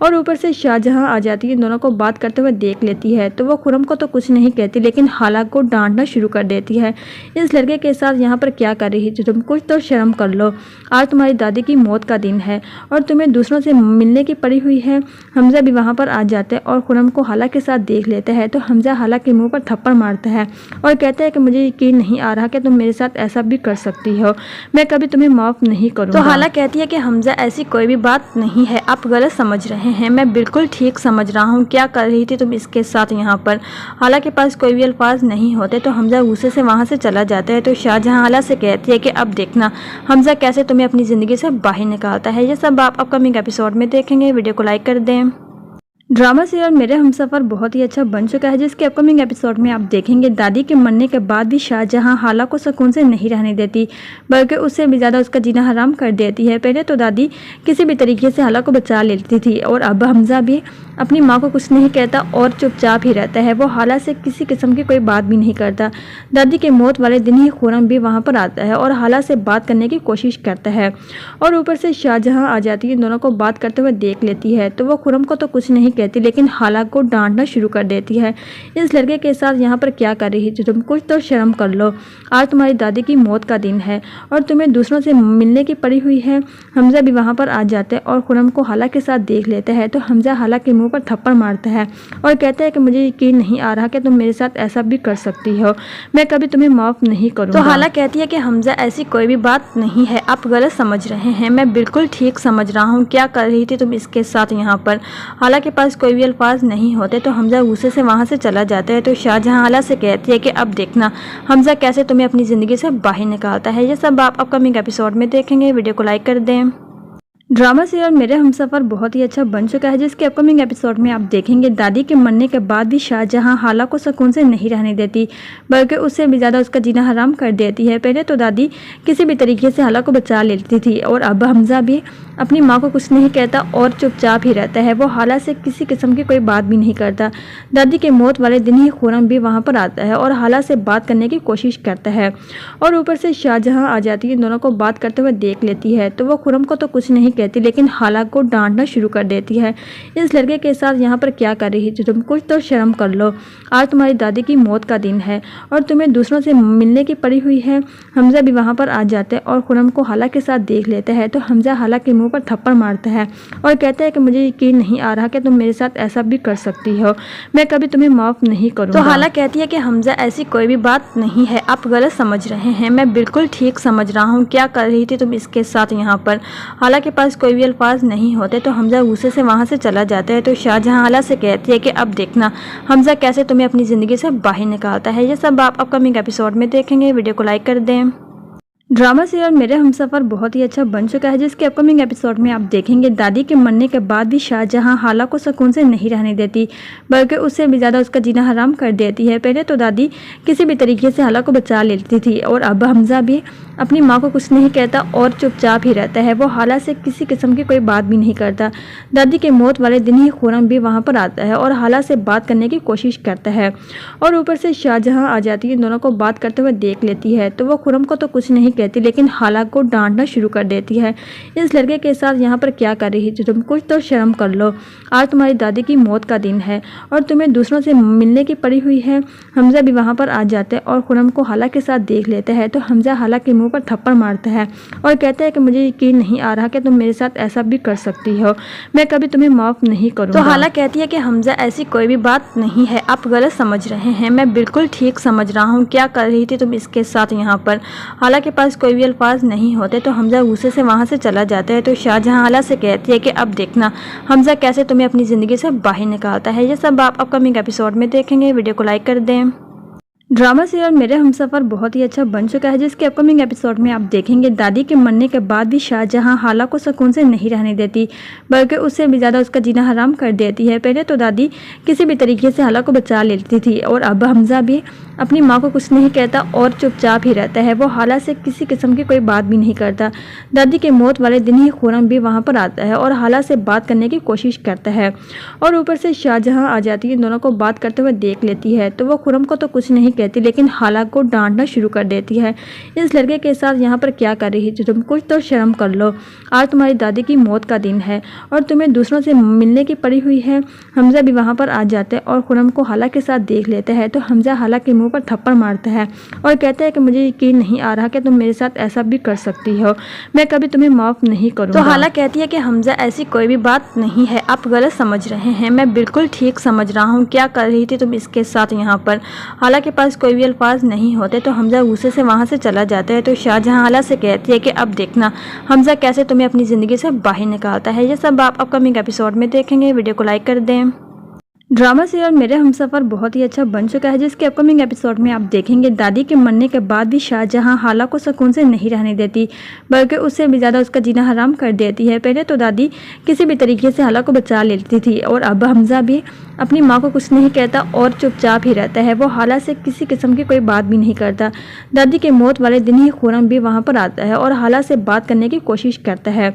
और ऊपर से शाहजहां आ जाती है, इन दोनों को बात करते हुए देख लेती है। तो वो खुरम को तो कुछ नहीं कहती, लेकिन हाला को डांटना शुरू कर देती है। इस लड़के के साथ यहाँ पर क्या कर रही है तुम, कुछ तो शर्म कर लो। आज तुम्हारी दादी की मौत का दिन है और तुम्हें दूसरों से मिलने की पड़ी हुई है। हमजा भी वहाँ पर आ जाता है और खुरम को हाला के साथ देख लेता है। तो हमजा हाला के मुंह पर थप्पड़ मारता है और कहता है कि मुझे यकीन नहीं आ रहा कि तुम मेरे साथ ऐसा भी कर सकती हो, मैं कभी तुम्हें माफ़ नहीं करूँगा। तो हाला कहती है कि हमजा ऐसी कोई भी बात नहीं है, आप गलत समझ रहे हैं, मैं बिल्कुल ठीक समझ रहा हूँ। क्या कर रही थी तुम इसके साथ यहाँ पर? हाला के पास कोई भी अल्फाज नहीं होते तो हमजा गुस्से से वहाँ से चला जाता है। तो शाहजहां हाला से कहती है कि अब देखना हमजा कैसे तुम्हें अपनी ज़िंदगी से बाहर निकालता है। ये सब आप अपकमिंग एपिसोड में देखेंगे। वीडियो को लाइक कर दें। ड्रामा सीरियल मेरे हमसफर बहुत ही अच्छा बन चुका है, जिसके अपकमिंग एपिसोड में आप देखेंगे दादी के मरने के बाद भी शाहजहां हाला को सुकून से नहीं रहने देती, बल्कि उससे भी ज़्यादा उसका जीना हराम कर देती है। पहले तो दादी किसी भी तरीके से हाला को बचा लेती थी और अब हमजा भी अपनी माँ को कुछ नहीं कहता और चुपचाप ही रहता है। वो हाला से किसी किस्म की कोई बात भी नहीं करता। दादी के मौत वाले दिन ही खुरम भी वहाँ पर आता है और हाला से बात करने की कोशिश करता है और ऊपर से शाहजहां आ जाती है, इन दोनों को बात करते हुए देख लेती है। तो वो खुरम को तो कुछ नहीं कहती, लेकिन हाला को डांटना शुरू कर देती है। इस लड़के के साथ यहाँ पर क्या कर रही है तुम, कुछ तो शर्म कर लो। आज तुम्हारी दादी की मौत का दिन है और तुम्हें दूसरों से मिलने की पड़ी हुई है। हमजा भी वहाँ पर आ जाता है और खुरम को हाला के साथ देख लेता है। तो हमजा हाला के मुंह पर थप्पड़ मारता है और कहता है कि मुझे यकीन नहीं आ रहा कि तुम मेरे साथ ऐसा भी कर सकती हो, मैं कभी तुम्हें माफ़ नहीं करूँगा। तो हाला कहती है कि हमजा ऐसी कोई भी बात नहीं है, आप गलत समझ रहे हैं, मैं बिल्कुल ठीक समझ रहा हूँ। क्या कर रही थी तुम इसके साथ यहाँ पर? हाला के पास कोई भी अल्फाज नहीं होते तो हमजा गुस्से से वहाँ से चला जाता है। तो शाहजहां हाला से कहती है कि अब देखना हमजा कैसे तुम्हें अपनी ज़िंदगी से बाहर निकालता है। ये सब आप अपकमिंग एपिसोड में देखेंगे। वीडियो को लाइक कर दें। ड्रामा सीरियल मेरे हमसफर बहुत ही अच्छा बन चुका है, जिसके अपकमिंग एपिसोड में आप देखेंगे दादी के मरने के बाद भी शाहजहां हाला को सुकून से नहीं रहने देती, बल्कि उससे भी ज़्यादा उसका जीना हराम कर देती है। पहले तो दादी किसी भी तरीके से हाला को बचा लेती थी और अब हमजा भी अपनी माँ को कुछ नहीं कहता और चुपचाप ही रहता है। वो हाला से किसी किस्म की कोई बात भी नहीं करता। दादी के मौत वाले दिन ही खुरम भी वहाँ पर आता है और हाला से बात करने की कोशिश करता है और ऊपर से शाहजहां आ जाती है, इन दोनों को बात करते हुए देख लेती है। तो वो खुरम को तो कुछ नहीं कहती, लेकिन हाला को डांटना शुरू कर देती है। इस लड़के के साथ यहाँ पर क्या कर रही है तुम, कुछ तो शर्म कर लो। आज तुम्हारी दादी की मौत का दिन है और तुम्हें दूसरों से मिलने की पड़ी हुई है। हमजा भी वहाँ पर आ जाता है और खुरम को हाला के साथ देख लेता है। तो हमजा हाला के मुंह पर थप्पड़ मारता है और कहता है कि मुझे यकीन नहीं आ रहा कि तुम मेरे साथ ऐसा भी कर सकती हो, मैं कभी तुम्हें माफ़ नहीं करूँगा। तो हाला कहती है कि हमजा ऐसी कोई भी बात नहीं है, आप गलत समझ रहे हैं, मैं बिल्कुल ठीक समझ रहा हूँ। क्या कर रही थी तुम इसके साथ यहाँ पर? हाला के पास कोई भी अल्फाज नहीं होते तो हमजा गुस्से से वहाँ से चला जाता है। तो शाहजहां हाला से कहती है कि अब देखना हमजा कैसे तुम्हें अपनी ज़िंदगी से बाहर निकालता है। ये सब आप अपकमिंग एपिसोड में देखेंगे। वीडियो को लाइक कर दें। ड्रामा सीरियल मेरे हमसफर बहुत ही अच्छा बन चुका है, जिसके अपकमिंग एपिसोड में आप देखेंगे दादी के मरने के बाद भी शाहजहां हाला को सुकून से नहीं रहने देती, बल्कि उससे भी ज़्यादा उसका जीना हराम कर देती है। पहले तो दादी किसी भी तरीके से हाला को बचा लेती थी और अब हमजा भी अपनी माँ को कुछ नहीं कहता और चुपचाप ही रहता है। वो हाला से किसी किस्म की कोई बात भी नहीं करता। दादी के मौत वाले दिन ही खुरम भी वहाँ पर आता है और हाला से बात करने की कोशिश करता है और ऊपर से शाहजहां आ जाती है। इन दोनों को बात करते हुए देख लेती है तो वो खुरम को तो कुछ नहीं कहती, लेकिन हाला को डांटना शुरू कर देती है। इस लड़के के साथ यहाँ पर क्या कर रही है तुम, कुछ तो शर्म कर लो। आज तुम्हारी दादी की मौत का दिन है और तुम्हें दूसरों से मिलने की पड़ी हुई है। हमजा भी वहाँ पर आ जाते हैं और खुरम को हाला के साथ देख लेते हैं तो हमजा हाला के मुंह पर थप्पड़ मारता है और कहता है कि मुझे यकीन नहीं आ रहा कि तुम मेरे साथ ऐसा भी कर सकती हो, मैं कभी तुम्हें माफ़ नहीं करूँगा। तो हाला कहती है कि हमजा ऐसी कोई भी बात नहीं है, आप गलत समझ रहे हैं, मैं बिल्कुल ठीक समझ रहा हूँ। क्या कर रही थी तुम इसके साथ यहाँ पर? हाला के पास कोई भी अल्फाज नहीं होते तो हमजा गुस्से से वहाँ से चला जाता है। तो शाहजहां हाला से कहती है कि अब देखना हमजा कैसे तुम्हें अपनी ज़िंदगी से बाहर निकालता है। ये सब आप अपकमिंग एपिसोड में देखेंगे। वीडियो को लाइक कर दें। ड्रामा सीरियल मेरे हमसफर बहुत ही अच्छा बन चुका है, जिसके अपकमिंग एपिसोड में आप देखेंगे दादी के मरने के बाद भी शाहजहां हाला को सुकून से नहीं रहने देती, बल्कि उससे भी ज़्यादा उसका जीना हराम कर देती है। पहले तो दादी किसी भी तरीके से हाला को बचा लेती थी और अब हमजा भी अपनी माँ को कुछ नहीं कहता और चुपचाप ही रहता है। वो हाला से किसी किस्म की कोई बात भी नहीं करता। दादी के मौत वाले दिन ही खुरम भी वहाँ पर आता है और हाला से बात करने की कोशिश करता है और ऊपर से शाहजहां आ जाती है। इन दोनों को बात करते हुए देख लेती है तो वो खुरम को तो कुछ नहीं कहती, लेकिन हाला को डांटना शुरू कर देती है। इस लड़के के साथ यहाँ पर क्या कर रही है तुम, कुछ तो शर्म कर लो। आज तुम्हारी दादी की मौत का दिन है और तुम्हें दूसरों से मिलने की पड़ी हुई है। हमजा भी वहाँ पर आ जाते हैं और खुरम को हाला के साथ देख लेते हैं तो हमजा हाला के मुंह पर थप्पड़ मारता है और कहता है कि मुझे यकीन नहीं आ रहा कि तुम मेरे साथ ऐसा भी कर सकती हो, मैं कभी तुम्हें माफ़ नहीं करूँगा। तो हाला कहती है कि हमजा ऐसी कोई भी बात नहीं है, आप गलत समझ रहे हैं, मैं बिल्कुल ठीक समझ रहा हूँ। क्या कर रही थी तुम इसके साथ यहाँ पर? हाला के पास कोई भी अल्फाज नहीं होते तो हमजा गुस्से से वहाँ से चला जाता है। तो शाहजहां हाला से कहती है कि अब देखना हमजा कैसे तुम्हें अपनी ज़िंदगी से बाहर निकालता है। ये सब आप अपकमिंग एपिसोड में देखेंगे। वीडियो को लाइक कर दें। ड्रामा सीरियल मेरे हमसफर बहुत ही अच्छा बन चुका है, जिसके अपकमिंग एपिसोड में आप देखेंगे दादी के मरने के बाद भी शाहजहां हाला को सुकून से नहीं रहने देती, बल्कि उससे भी ज़्यादा उसका जीना हराम कर देती है। पहले तो दादी किसी भी तरीके से हाला को बचा लेती थी और अब हमजा भी अपनी माँ को कुछ नहीं कहता और चुपचाप ही रहता है। वो हाला से किसी किस्म की कोई बात भी नहीं करता। दादी के मौत वाले दिन ही खुरम भी वहाँ पर आता है और हाला से बात करने की कोशिश करता है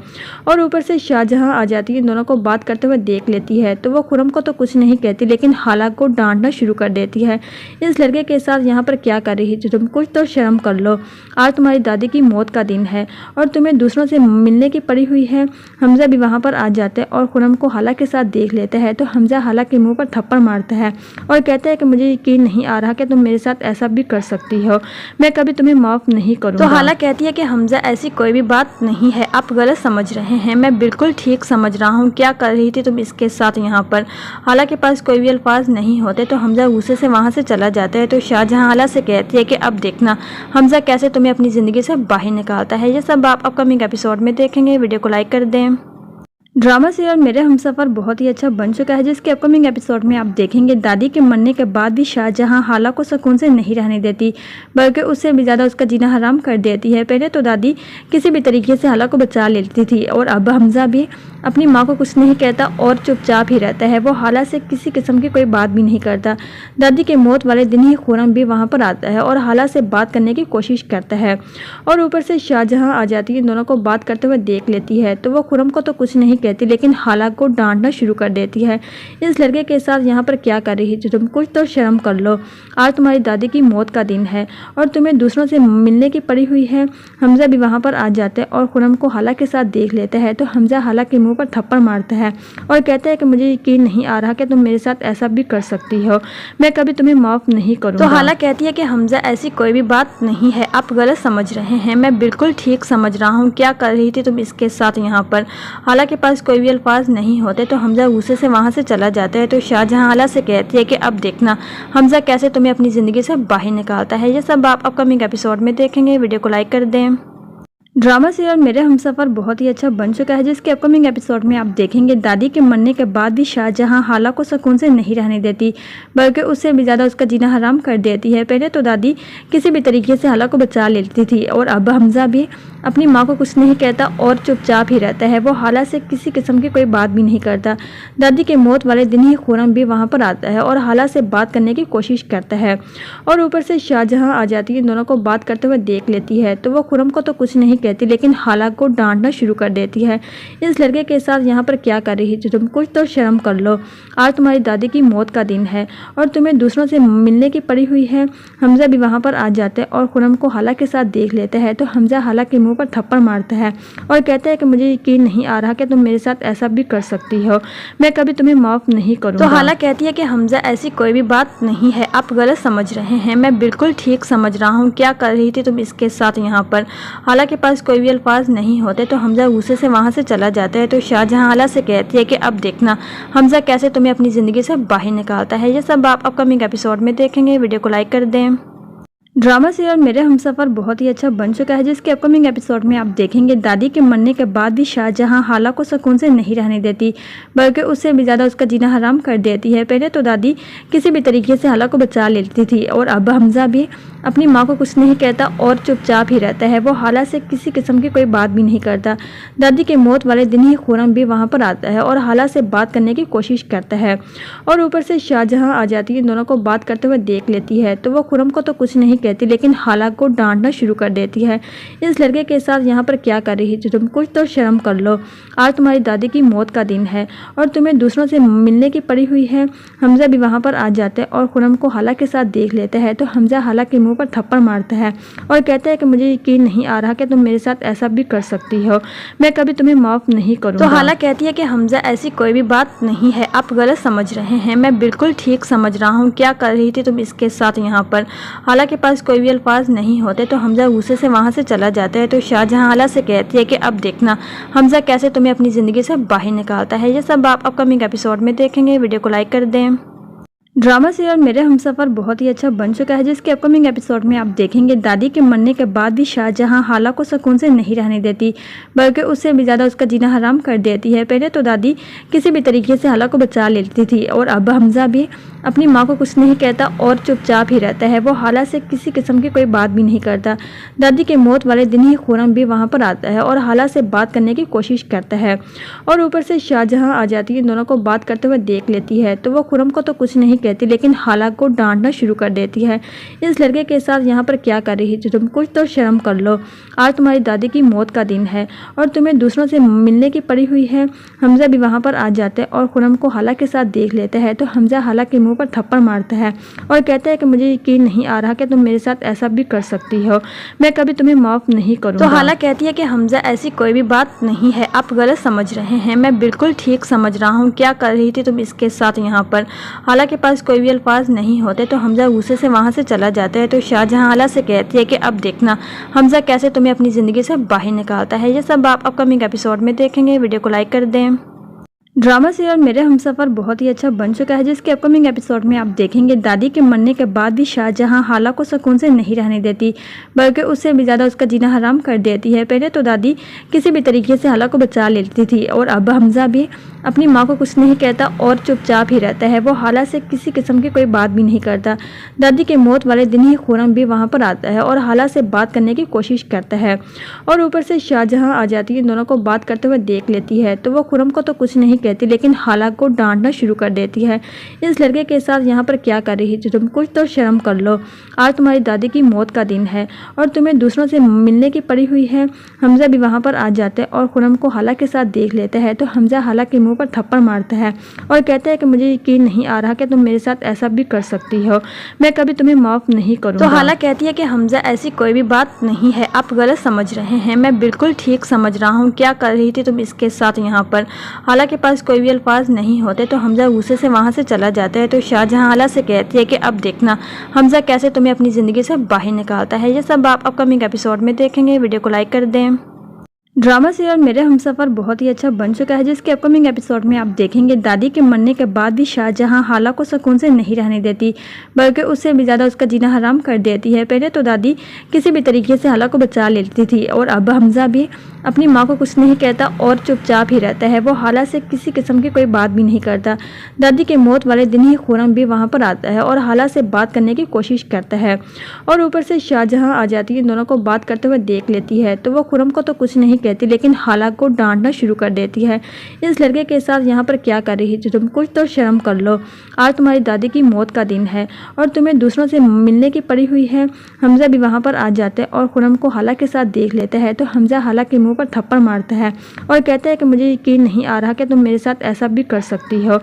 और ऊपर से शाहजहां आ जाती है। इन दोनों को बात करते हुए देख लेती है तो वो खुरम को तो कुछ नहीं कहती, लेकिन हाला को डांटना शुरू कर देती है। इस लड़के के साथ यहाँ पर क्या कर रही है तुम, कुछ तो शर्म कर लो। आज तुम्हारी दादी की मौत का दिन है और तुम्हें दूसरों से मिलने की पड़ी हुई है। हमजा भी वहाँ पर आ जाते हैं और खुरम को हाला के साथ देख लेते हैं तो हमजा हाला के मुंह पर थप्पड़ मारता है और कहता है कि मुझे यकीन नहीं आ रहा कि तुम मेरे साथ ऐसा भी कर सकती हो, मैं कभी तुम्हें माफ़ नहीं करूँगा। तो हाला कहती है कि हमजा ऐसी कोई भी बात नहीं है, आप गलत समझ रहे हैं, मैं बिल्कुल ठीक समझ रहा हूँ। क्या कर रही थी तुम इसके साथ यहाँ पर? हाला के पास कोई भी अल्फाज नहीं होते तो हमजा गुस्से से वहाँ से चला जाता है। तो शाहजहां हाला से कहती है कि अब देखना हमजा कैसे तुम्हें अपनी ज़िंदगी से बाहर निकालता है। ये सब आप अपकमिंग एपिसोड में देखेंगे। वीडियो को लाइक कर दें। ड्रामा सीरियल मेरे हमसफर बहुत ही अच्छा बन चुका है, जिसके अपकमिंग एपिसोड में आप देखेंगे दादी के मरने के बाद भी शाहजहां हाला को सुकून से नहीं रहने देती, बल्कि उससे भी ज़्यादा उसका जीना हराम कर देती है। पहले तो दादी किसी भी तरीके से हाला को बचा लेती थी और अब हमजा भी अपनी माँ को कुछ नहीं कहता और चुपचाप ही रहता है। वो हाला से किसी किस्म की कोई बात भी नहीं करता। दादी के मौत वाले दिन ही खुरम भी वहाँ पर आता है और हाला से बात करने की कोशिश करता है और ऊपर से शाहजहां आ जाती है। इन दोनों को बात करते हुए देख लेती है तो वो खुरम को तो कुछ नहीं कहती, लेकिन हाला को डांटना शुरू कर देती है। इस लड़के के साथ यहाँ पर क्या कर रही है तुम, कुछ तो शर्म कर लो। आज तुम्हारी दादी की मौत का दिन है और तुम्हें दूसरों से मिलने की पड़ी हुई है। हमजा भी वहाँ पर आ जाते हैं और खुरम को हाला के साथ देख लेते हैं तो हमजा हाला के मुंह पर थप्पड़ मारता है और कहता है कि मुझे यकीन नहीं आ रहा कि तुम मेरे साथ ऐसा भी कर सकती हो, मैं कभी तुम्हें माफ़ नहीं करूँगा। तो हाला कहती है कि हमजा ऐसी कोई भी बात नहीं है, आप गलत समझ रहे हैं, मैं बिल्कुल ठीक समझ रहा हूँ। क्या कर रही थी तुम इसके साथ यहाँ पर? हाला के पास कोई भी अल्फाज नहीं होते तो हमजा गुस्से से वहाँ से चला जाता है। तो शाहजहां हाला से कहती है कि अब देखना हमजा कैसे तुम्हें अपनी ज़िंदगी से बाहर निकालता है। ये सब आप अपकमिंग एपिसोड में देखेंगे। वीडियो को लाइक कर दें। ड्रामा सीरियल मेरे हमसफर बहुत ही अच्छा बन चुका है, जिसके अपकमिंग एपिसोड में आप देखेंगे दादी के मरने के बाद भी शाहजहां हाला को सुकून से नहीं रहने देती, बल्कि उससे भी ज़्यादा उसका जीना हराम कर देती है। पहले तो दादी किसी भी तरीके से हाला को बचा लेती थी और अब हमजा भी अपनी माँ को कुछ नहीं कहता और चुपचाप ही रहता है। वो हाला से किसी किस्म की कोई बात भी नहीं करता। दादी के मौत वाले दिन ही खुरम भी वहाँ पर आता है और हाला से बात करने की कोशिश करता है और ऊपर से शाहजहां आ जाती है। दोनों को बात करते हुए देख लेती है तो वो खुरम को तो कुछ नहीं कहती, लेकिन हाला को डांटना शुरू कर देती है। इस लड़के के साथ यहाँ पर क्या कर रही है तुम, कुछ तो शर्म कर लो। आज तुम्हारी दादी की मौत का दिन है और तुम्हें दूसरों से मिलने की पड़ी हुई है। हमजा भी वहाँ पर आ जाते हैं और खुरम को हाला के साथ देख लेता है तो हमजा हाला के मुंह पर थप्पड़ मारता है और कहता है कि मुझे यकीन नहीं आ रहा कि तुम मेरे साथ ऐसा भी कर सकती हो, मैं कभी तुम्हें माफ नहीं करूँगा। तो हाला कहती है कि हमजा ऐसी कोई भी बात नहीं है, आप गलत समझ रहे हैं, मैं बिल्कुल ठीक समझ रहा हूँ। क्या कर रही थी तुम इसके साथ यहाँ पर? हाला के पास कोई भी अल्फाज नहीं होते तो हमजा गुस्से से वहाँ से चला जाता है। तो शाहजहां हाला से कहती है कि अब देखना हमजा कैसे तुम्हें अपनी ज़िंदगी से बाहर निकालता है। ये सब आप अपकमिंग एपिसोड में देखेंगे। वीडियो को लाइक कर दें। ड्रामा सीरियल मेरे हमसफर बहुत ही अच्छा बन चुका है, जिसके अपकमिंग एपिसोड में आप देखेंगे दादी के मरने के बाद भी शाहजहां हाला को सुकून से नहीं रहने देती, बल्कि उससे भी ज़्यादा उसका जीना हराम कर देती है। पहले तो दादी किसी भी तरीके से हाला को बचा लेती थी और अब हमजा भी अपनी माँ को कुछ नहीं कहता और चुपचाप ही रहता है। वो हाला से किसी किस्म की कोई बात भी नहीं करता। दादी के मौत वाले दिन ही खुरम भी वहाँ पर आता है और हाला से बात करने की कोशिश करता है और ऊपर से शाहजहां आ जाती है। दोनों को बात करते हुए देख लेती है तो वो खुरम को तो कुछ नहीं कहती, लेकिन हाला को डांटना शुरू कर देती है। इस लड़के के साथ यहाँ पर क्या कर रही है तुम, कुछ तो शर्म कर लो। आज तुम्हारी दादी की मौत का दिन है और तुम्हें दूसरों से मिलने की पड़ी हुई है। हमजा भी वहाँ पर आ जाते हैं और खुरम को हाला के साथ देख लेता है तो हमजा हाला के मुंह पर थप्पड़ मारता है और कहता है कि मुझे यकीन नहीं आ रहा कि तुम मेरे साथ ऐसा भी कर सकती हो, मैं कभी तुम्हें माफ नहीं करूँगा। तो हाला कहती है कि हमजा ऐसी कोई भी बात नहीं है, आप गलत समझ रहे हैं, मैं बिल्कुल ठीक समझ रहा हूँ। क्या कर रही थी तुम इसके साथ यहाँ पर? हाला के पास कोई भी अल्फाज नहीं होते तो हमजा गुस्से से वहाँ से चला जाता है। तो शाहजहां हाला से कहती है कि अब देखना हमजा कैसे तुम्हें अपनी ज़िंदगी से बाहर निकालता है। ये सब आप अपकमिंग एपिसोड में देखेंगे। वीडियो को लाइक कर दें। ड्रामा सीरियल मेरे हमसफर बहुत ही अच्छा बन चुका है, जिसके अपकमिंग एपिसोड में आप देखेंगे दादी के मरने के बाद भी शाहजहां हाला को सुकून से नहीं रहने देती, बल्कि उससे भी ज़्यादा उसका जीना हराम कर देती है। पहले तो दादी किसी भी तरीके से हाला को बचा लेती थी और अब हमजा भी अपनी माँ को कुछ नहीं कहता और चुपचाप ही रहता है। वो हाला से किसी किस्म की कोई बात भी नहीं करता। दादी के मौत वाले दिन ही खुरम भी वहाँ पर आता है और हाला से बात करने की कोशिश करता है और ऊपर से शाहजहां आ जाती है। दोनों को बात करते हुए देख लेती है तो वो खुरम को तो कुछ नहीं कहती, लेकिन हाला को डांटना शुरू कर देती है। इस लड़के के साथ यहाँ पर क्या कर रही है तुम, कुछ तो शर्म कर लो। आज तुम्हारी दादी की मौत का दिन है और तुम्हें दूसरों से मिलने की पड़ी हुई है। हमजा भी वहाँ पर आ जाते हैं और खुरम को हाला के साथ देख लेता है तो हमजा हाला के मुंह पर थप्पड़ मारता है और कहता है कि मुझे यकीन नहीं आ रहा कि तुम मेरे साथ ऐसा भी कर सकती हो, मैं कभी तुम्हें माफ नहीं करूँगा। तो हाला कहती है कि हमजा ऐसी कोई भी बात नहीं है, आप गलत समझ रहे हैं, मैं बिल्कुल ठीक समझ रहा हूँ। क्या कर रही थी तुम इसके साथ यहाँ पर? हाला के पास कोई भी अल्फाज नहीं होते तो हमजा गुस्से से वहाँ से चला जाता है। तो शाहजहां हाला से कहती है कि अब देखना हमजा कैसे तुम्हें अपनी ज़िंदगी से बाहर निकालता है। ये सब आप अपकमिंग एपिसोड में देखेंगे। वीडियो को लाइक कर दें। ड्रामा सीरियल मेरे हमसफर बहुत ही अच्छा बन चुका है, जिसके अपकमिंग एपिसोड में आप देखेंगे दादी के मरने के बाद भी शाहजहां हाला को सुकून से नहीं रहने देती, बल्कि उससे भी ज़्यादा उसका जीना हराम कर देती है। पहले तो दादी किसी भी तरीके से हाला को बचा लेती थी और अब हमजा भी अपनी माँ को कुछ नहीं कहता और चुपचाप ही रहता है। वो हाला से किसी किस्म की कोई बात भी नहीं करता। दादी के मौत वाले दिन ही खुरम भी वहाँ पर आता है और हाला से बात करने की कोशिश करता है और ऊपर से शाहजहां आ जाती है। दोनों को बात करते हुए देख लेती है तो वो खुरम को तो कुछ नहीं कहती, लेकिन हाला को डांटना शुरू कर देती है। इस लड़के के साथ यहाँ पर क्या कर रही है तुम, कुछ तो शर्म कर लो। आज तुम्हारी दादी की मौत का दिन है और तुम्हें दूसरों से मिलने की पड़ी हुई है। हमजा भी वहाँ पर आ जाते हैं और खुरम को हाला के साथ देख लेता है तो हमजा हाला के मुंह पर थप्पड़ मारता है और कहता है कि मुझे यकीन नहीं आ रहा कि तुम मेरे साथ ऐसा भी कर सकती हो, मैं कभी तुम्हें माफ नहीं करूँगा। तो हाला कहती है कि हमजा ऐसी कोई भी बात नहीं है, आप गलत समझ रहे हैं, मैं बिल्कुल ठीक समझ रहा हूँ। क्या कर रही थी तुम इसके साथ यहाँ पर? हाला के पास कोई भी अल्फाज नहीं होते तो हमजा गुस्से से वहाँ से चला जाता है। तो शाहजहां हाला से कहती है कि अब देखना हमजा कैसे तुम्हें अपनी ज़िंदगी से बाहर निकालता है। ये सब आप अपकमिंग एपिसोड में देखेंगे। वीडियो को लाइक कर दें। ड्रामा सीरियल मेरे हमसफर बहुत ही अच्छा बन चुका है, जिसके अपकमिंग एपिसोड में आप देखेंगे दादी के मरने के बाद भी शाहजहां हाला को सुकून से नहीं रहने देती, बल्कि उससे भी ज़्यादा उसका जीना हराम कर देती है। पहले तो दादी किसी भी तरीके से हाला को बचा लेती थी और अब हमजा भी अपनी माँ को कुछ नहीं कहता और चुपचाप ही रहता है। वो हाला से किसी किस्म की कोई बात भी नहीं करता। दादी के मौत वाले दिन ही खुरम भी वहाँ पर आता है और हाला से बात करने की कोशिश करता है और ऊपर से शाहजहां आ जाती है, इन दोनों को बात करते हुए देख लेती है। तो वो खुरम को तो कुछ नहीं कहती, लेकिन हाला को डांटना शुरू कर देती है। इस लड़के के साथ यहाँ पर क्या कर रही है तुम, कुछ तो शर्म कर लो। आज तुम्हारी दादी की मौत का दिन है और तुम्हें दूसरों से मिलने की पड़ी हुई है। हमजा भी वहाँ पर आ जाते हैं और खुरम को हाला के साथ देख लेता है। तो हमजा हाला के मुंह पर थप्पड़ मारता है और कहता है कि मुझे यकीन नहीं आ रहा कि तुम मेरे साथ ऐसा भी कर सकती हो।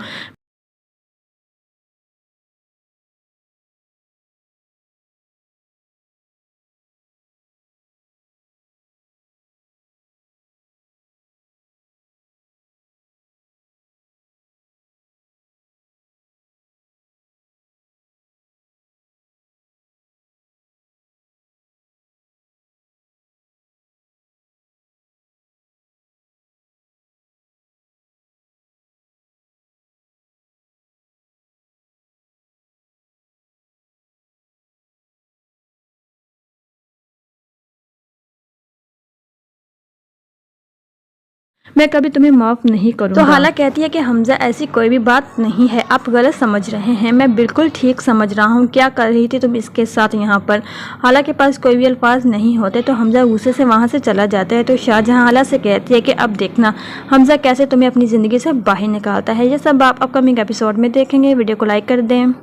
मैं कभी तुम्हें माफ़ नहीं करूँगा। तो हाला कहती है कि हमजा ऐसी कोई भी बात नहीं है, आप गलत समझ रहे हैं, मैं बिल्कुल ठीक समझ रहा हूँ। क्या कर रही थी तुम इसके साथ यहाँ पर। हाला के पास कोई भी अल्फाज नहीं होते तो हमजा गुस्से से वहाँ से चला जाता है। तो शाहजहां हाला से कहती है कि अब देखना हमजा कैसे तुम्हें अपनी ज़िंदगी से बाहर निकालता है। ये सब आप अपकमिंग एपिसोड में देखेंगे। वीडियो को लाइक कर दें।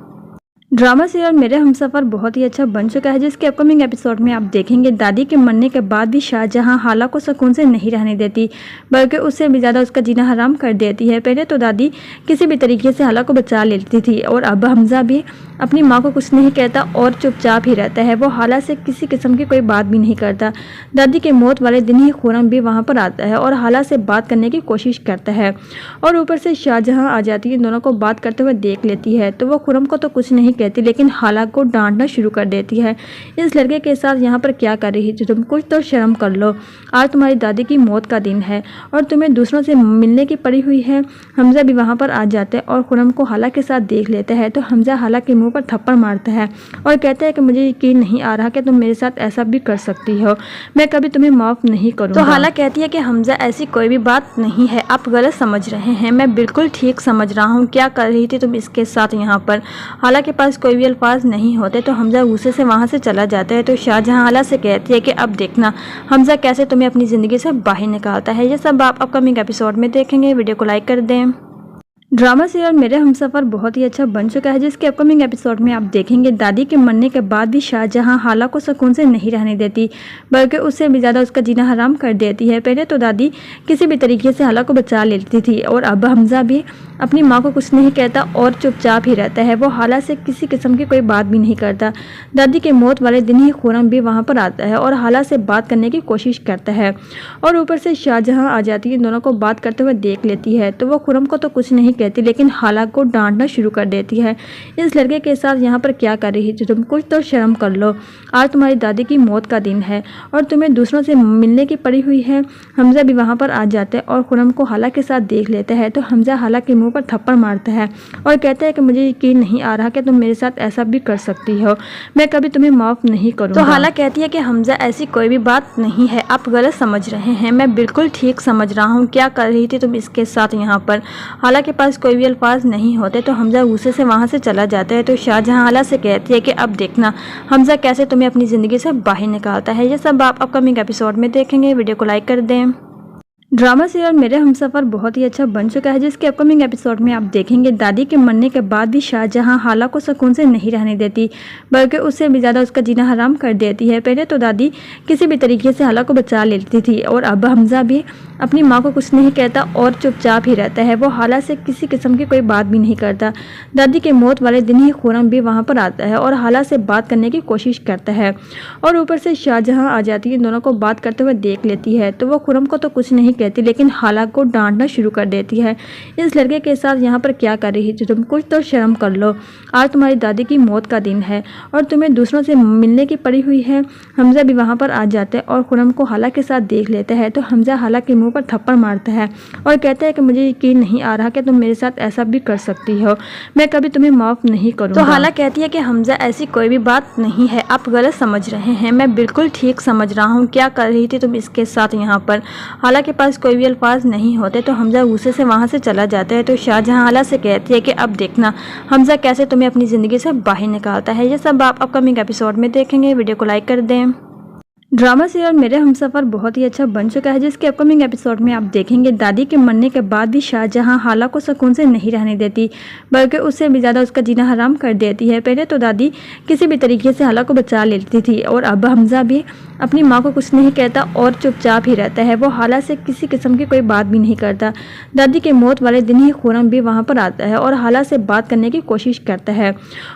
ड्रामा सीरियल मेरे हमसफर बहुत ही अच्छा बन चुका है, जिसके अपकमिंग एपिसोड में आप देखेंगे दादी के मरने के बाद भी शाहजहां हाला को सुकून से नहीं रहने देती, बल्कि उससे भी ज़्यादा उसका जीना हराम कर देती है। पहले तो दादी किसी भी तरीके से हाला को बचा लेती थी और अब हमजा भी अपनी माँ को कुछ नहीं कहता और चुपचाप ही रहता है। वो हाला से किसी किस्म की कोई बात भी नहीं करता। दादी के मौत वाले दिन ही खुरम भी वहाँ पर आता है और हाला से बात करने की कोशिश करता है और ऊपर से शाहजहां आ जाती है, इन दोनों को बात करते हुए देख लेती है। तो वो खुरम को तो कुछ नहीं कहती, लेकिन हाला को डांटना शुरू कर देती है। इस लड़के के साथ यहाँ पर क्या कर रही है तुम, कुछ तो शर्म कर लो। आज तुम्हारी दादी की मौत का दिन है और तुम्हें दूसरों से मिलने की पड़ी हुई है। हमजा भी वहाँ पर आ जाते हैं और खुरम को हाला के साथ देख लेता है। तो हमजा हाला के मुंह पर थप्पड़ मारता है और कहता है कि मुझे यकीन नहीं आ रहा कि तुम मेरे साथ ऐसा भी कर सकती हो, मैं कभी तुम्हें माफ़ नहीं करूँगा। तो हाला कहती है कि हमजा ऐसी कोई भी बात नहीं है, आप गलत समझ रहे हैं, मैं बिल्कुल ठीक समझ रहा हूँ। क्या कर रही थी तुम इसके साथ यहाँ पर। हाला के पास कोई भी अल्फाज नहीं होते तो हमजा गुस्से से वहाँ से चला जाता है। तो शाहजहां हाला से कहती है कि अब देखना हमजा कैसे तुम्हें अपनी ज़िंदगी से बाहर निकालता है। ये सब आप अपकमिंग एपिसोड में देखेंगे। वीडियो को लाइक कर दें। ड्रामा सीरियल मेरे हमसफर बहुत ही अच्छा बन चुका है, जिसके अपकमिंग एपिसोड में आप देखेंगे दादी के मरने के बाद भी शाहजहां हाला को सुकून से नहीं रहने देती, बल्कि उससे भी ज़्यादा उसका जीना हराम कर देती है। पहले तो दादी किसी भी तरीके से हाला को बचा लेती थी और अब हमजा भी अपनी माँ को कुछ नहीं कहता और चुपचाप ही रहता है। वो हाला से किसी किस्म की कोई बात भी नहीं करता। दादी के मौत वाले दिन ही खुरम भी वहाँ पर आता है और हाला से बात करने की कोशिश करता है और ऊपर से शाहजहां आ जाती है, इन दोनों को बात करते हुए देख लेती है। तो वो खुरम को तो कुछ नहीं कहती, लेकिन हाला को डांटना शुरू कर देती है। इस लड़के के साथ यहाँ पर क्या कर रही है तुम, कुछ तो शर्म कर लो। आज तुम्हारी दादी की मौत का दिन है और तुम्हें दूसरों से मिलने की पड़ी हुई है। हमजा भी वहाँ पर आ जाते हैं और खुरम को हाला के साथ देख लेता है। तो हमजा हाला के मुंह पर थप्पड़ मारता है और कहता है कि मुझे यकीन नहीं आ रहा कि तुम मेरे साथ ऐसा भी कर सकती हो, मैं कभी तुम्हें माफ़ नहीं करूँगा। तो हाला कहती है कि हमजा ऐसी कोई भी बात नहीं है, आप गलत समझ रहे हैं, मैं बिल्कुल ठीक समझ रहा हूँ। क्या कर रही थी तुम इसके साथ यहाँ पर। हाला के पास कोई भी अल्फाज नहीं होते तो हमजा गुस्से से वहाँ से चला जाता है। तो शाहजहां हाला से कहती है कि अब देखना हमजा कैसे तुम्हें अपनी ज़िंदगी से बाहर निकालता है। ये सब आप अपकमिंग एपिसोड में देखेंगे। वीडियो को लाइक कर दें। ड्रामा सीरियल मेरे हमसफर बहुत ही अच्छा बन चुका है, जिसके अपकमिंग एपिसोड में आप देखेंगे दादी के मरने के बाद भी शाहजहां हाला को सुकून से नहीं रहने देती, बल्कि उससे भी ज़्यादा उसका जीना हराम कर देती है। पहले तो दादी किसी भी तरीके से हाला को बचा लेती थी और अब हमजा भी अपनी माँ को कुछ नहीं कहता और चुपचाप ही रहता है। वो हाला से किसी किस्म की कोई बात भी नहीं करता। दादी के मौत वाले दिन ही खुरम भी वहाँ पर आता है और हाला से बात करने की कोशिश करता है और ऊपर से शाहजहां आ जाती है, इन दोनों को बात करते हुए देख लेती है। तो वो खुरम को तो कुछ नहीं कहती, लेकिन हाला को डांटना शुरू कर देती है। इस लड़के के साथ यहाँ पर क्या कर रही थी तुम? कुछ तो शर्म कर लो। आज तुम्हारी दादी की मौत का दिन है और तुम्हें दूसरों से मिलने की पड़ी हुई है। हमजा भी वहाँ पर आ जाता है और खुरम को हाला के साथ देख लेता है तो हमजा हाला के मुंह पर थप्पड़ मारता है और कहता है कि मुझे यकीन नहीं आ रहा कि तुम मेरे साथ ऐसा भी कर सकती हो। मैं कभी तुम्हें माफ़ नहीं करूँगा। तो हाला कहती है कि हमजा ऐसी कोई भी बात नहीं है, आप गलत समझ रहे हैं। मैं बिल्कुल ठीक समझ रहा हूँ। क्या कर रही थी तुम इसके साथ यहाँ पर? हाला के पास कोई भी अल्फाज नहीं होते तो हमजा गुस्से से वहाँ से चला जाता है। तो शाहजहां हाला से कहती है कि अब देखना हमजा कैसे तुम्हें अपनी ज़िंदगी से बाहर निकालता है। ये सब आप अपकमिंग एपिसोड में देखेंगे। वीडियो को लाइक कर दें। ड्रामा सीरियल मेरे हमसफ़र बहुत ही अच्छा बन चुका है, जिसके अपकमिंग एपिसोड में आप देखेंगे दादी के मरने के बाद भी शाहजहां हाला को सुकून से नहीं रहने देती, बल्कि उससे भी ज़्यादा उसका जीना हराम कर देती है। पहले तो दादी किसी भी तरीके से हाला को बचा लेती थी और अब हमजा भी अपनी माँ को कुछ नहीं कहता और चुपचाप ही रहता है। वो हाला से किसी किस्म की कोई बात भी नहीं करता। दादी की मौत वाले दिन ही खुरम भी वहाँ पर आता है और हाला से बात करने की कोशिश करता है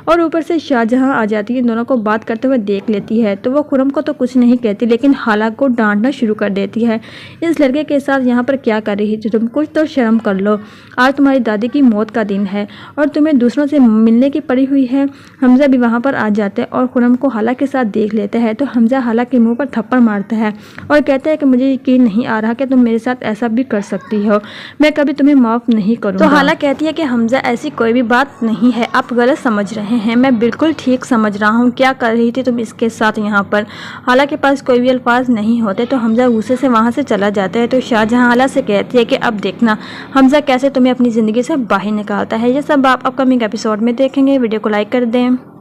और ऊपर से शाहजहां आ जाती है, दोनों को बात करते हुए देख लेती है। तो वो खुरम को तो कुछ नहीं कहती, लेकिन हाला को डांटना शुरू कर देती है। इस लड़के के साथ यहाँ पर क्या कर रही थी तुम? कुछ तो शर्म कर लो। आज तुम्हारी दादी की मौत का दिन है और तुम्हें दूसरों से मिलने की पड़ी हुई है। हमजा भी वहाँ पर आ जाता है और खुरम को हाला के साथ देख लेता है तो हमजा हाला के मुंह पर थप्पड़ मारता है और कहता है कि मुझे यकीन नहीं आ रहा कि तुम मेरे साथ ऐसा भी कर सकती हो। मैं कभी तुम्हें माफ़ नहीं करूँगा। तो हाला कहती है कि हमजा ऐसी कोई भी बात नहीं है, आप गलत समझ रहे हैं। मैं बिल्कुल ठीक समझ रहा हूँ। क्या कर रही थी तुम इसके साथ यहाँ पर? हाला के पास कोई भी अल्फाज नहीं होते तो हमजा गुस्से से वहाँ से चला जाता है। तो शाहजहां हाला से कहती है कि अब देखना हमजा कैसे तुम्हें अपनी ज़िंदगी से बाहर निकालता है। ये सब आप अपकमिंग एपिसोड में देखेंगे। वीडियो को लाइक कर दें।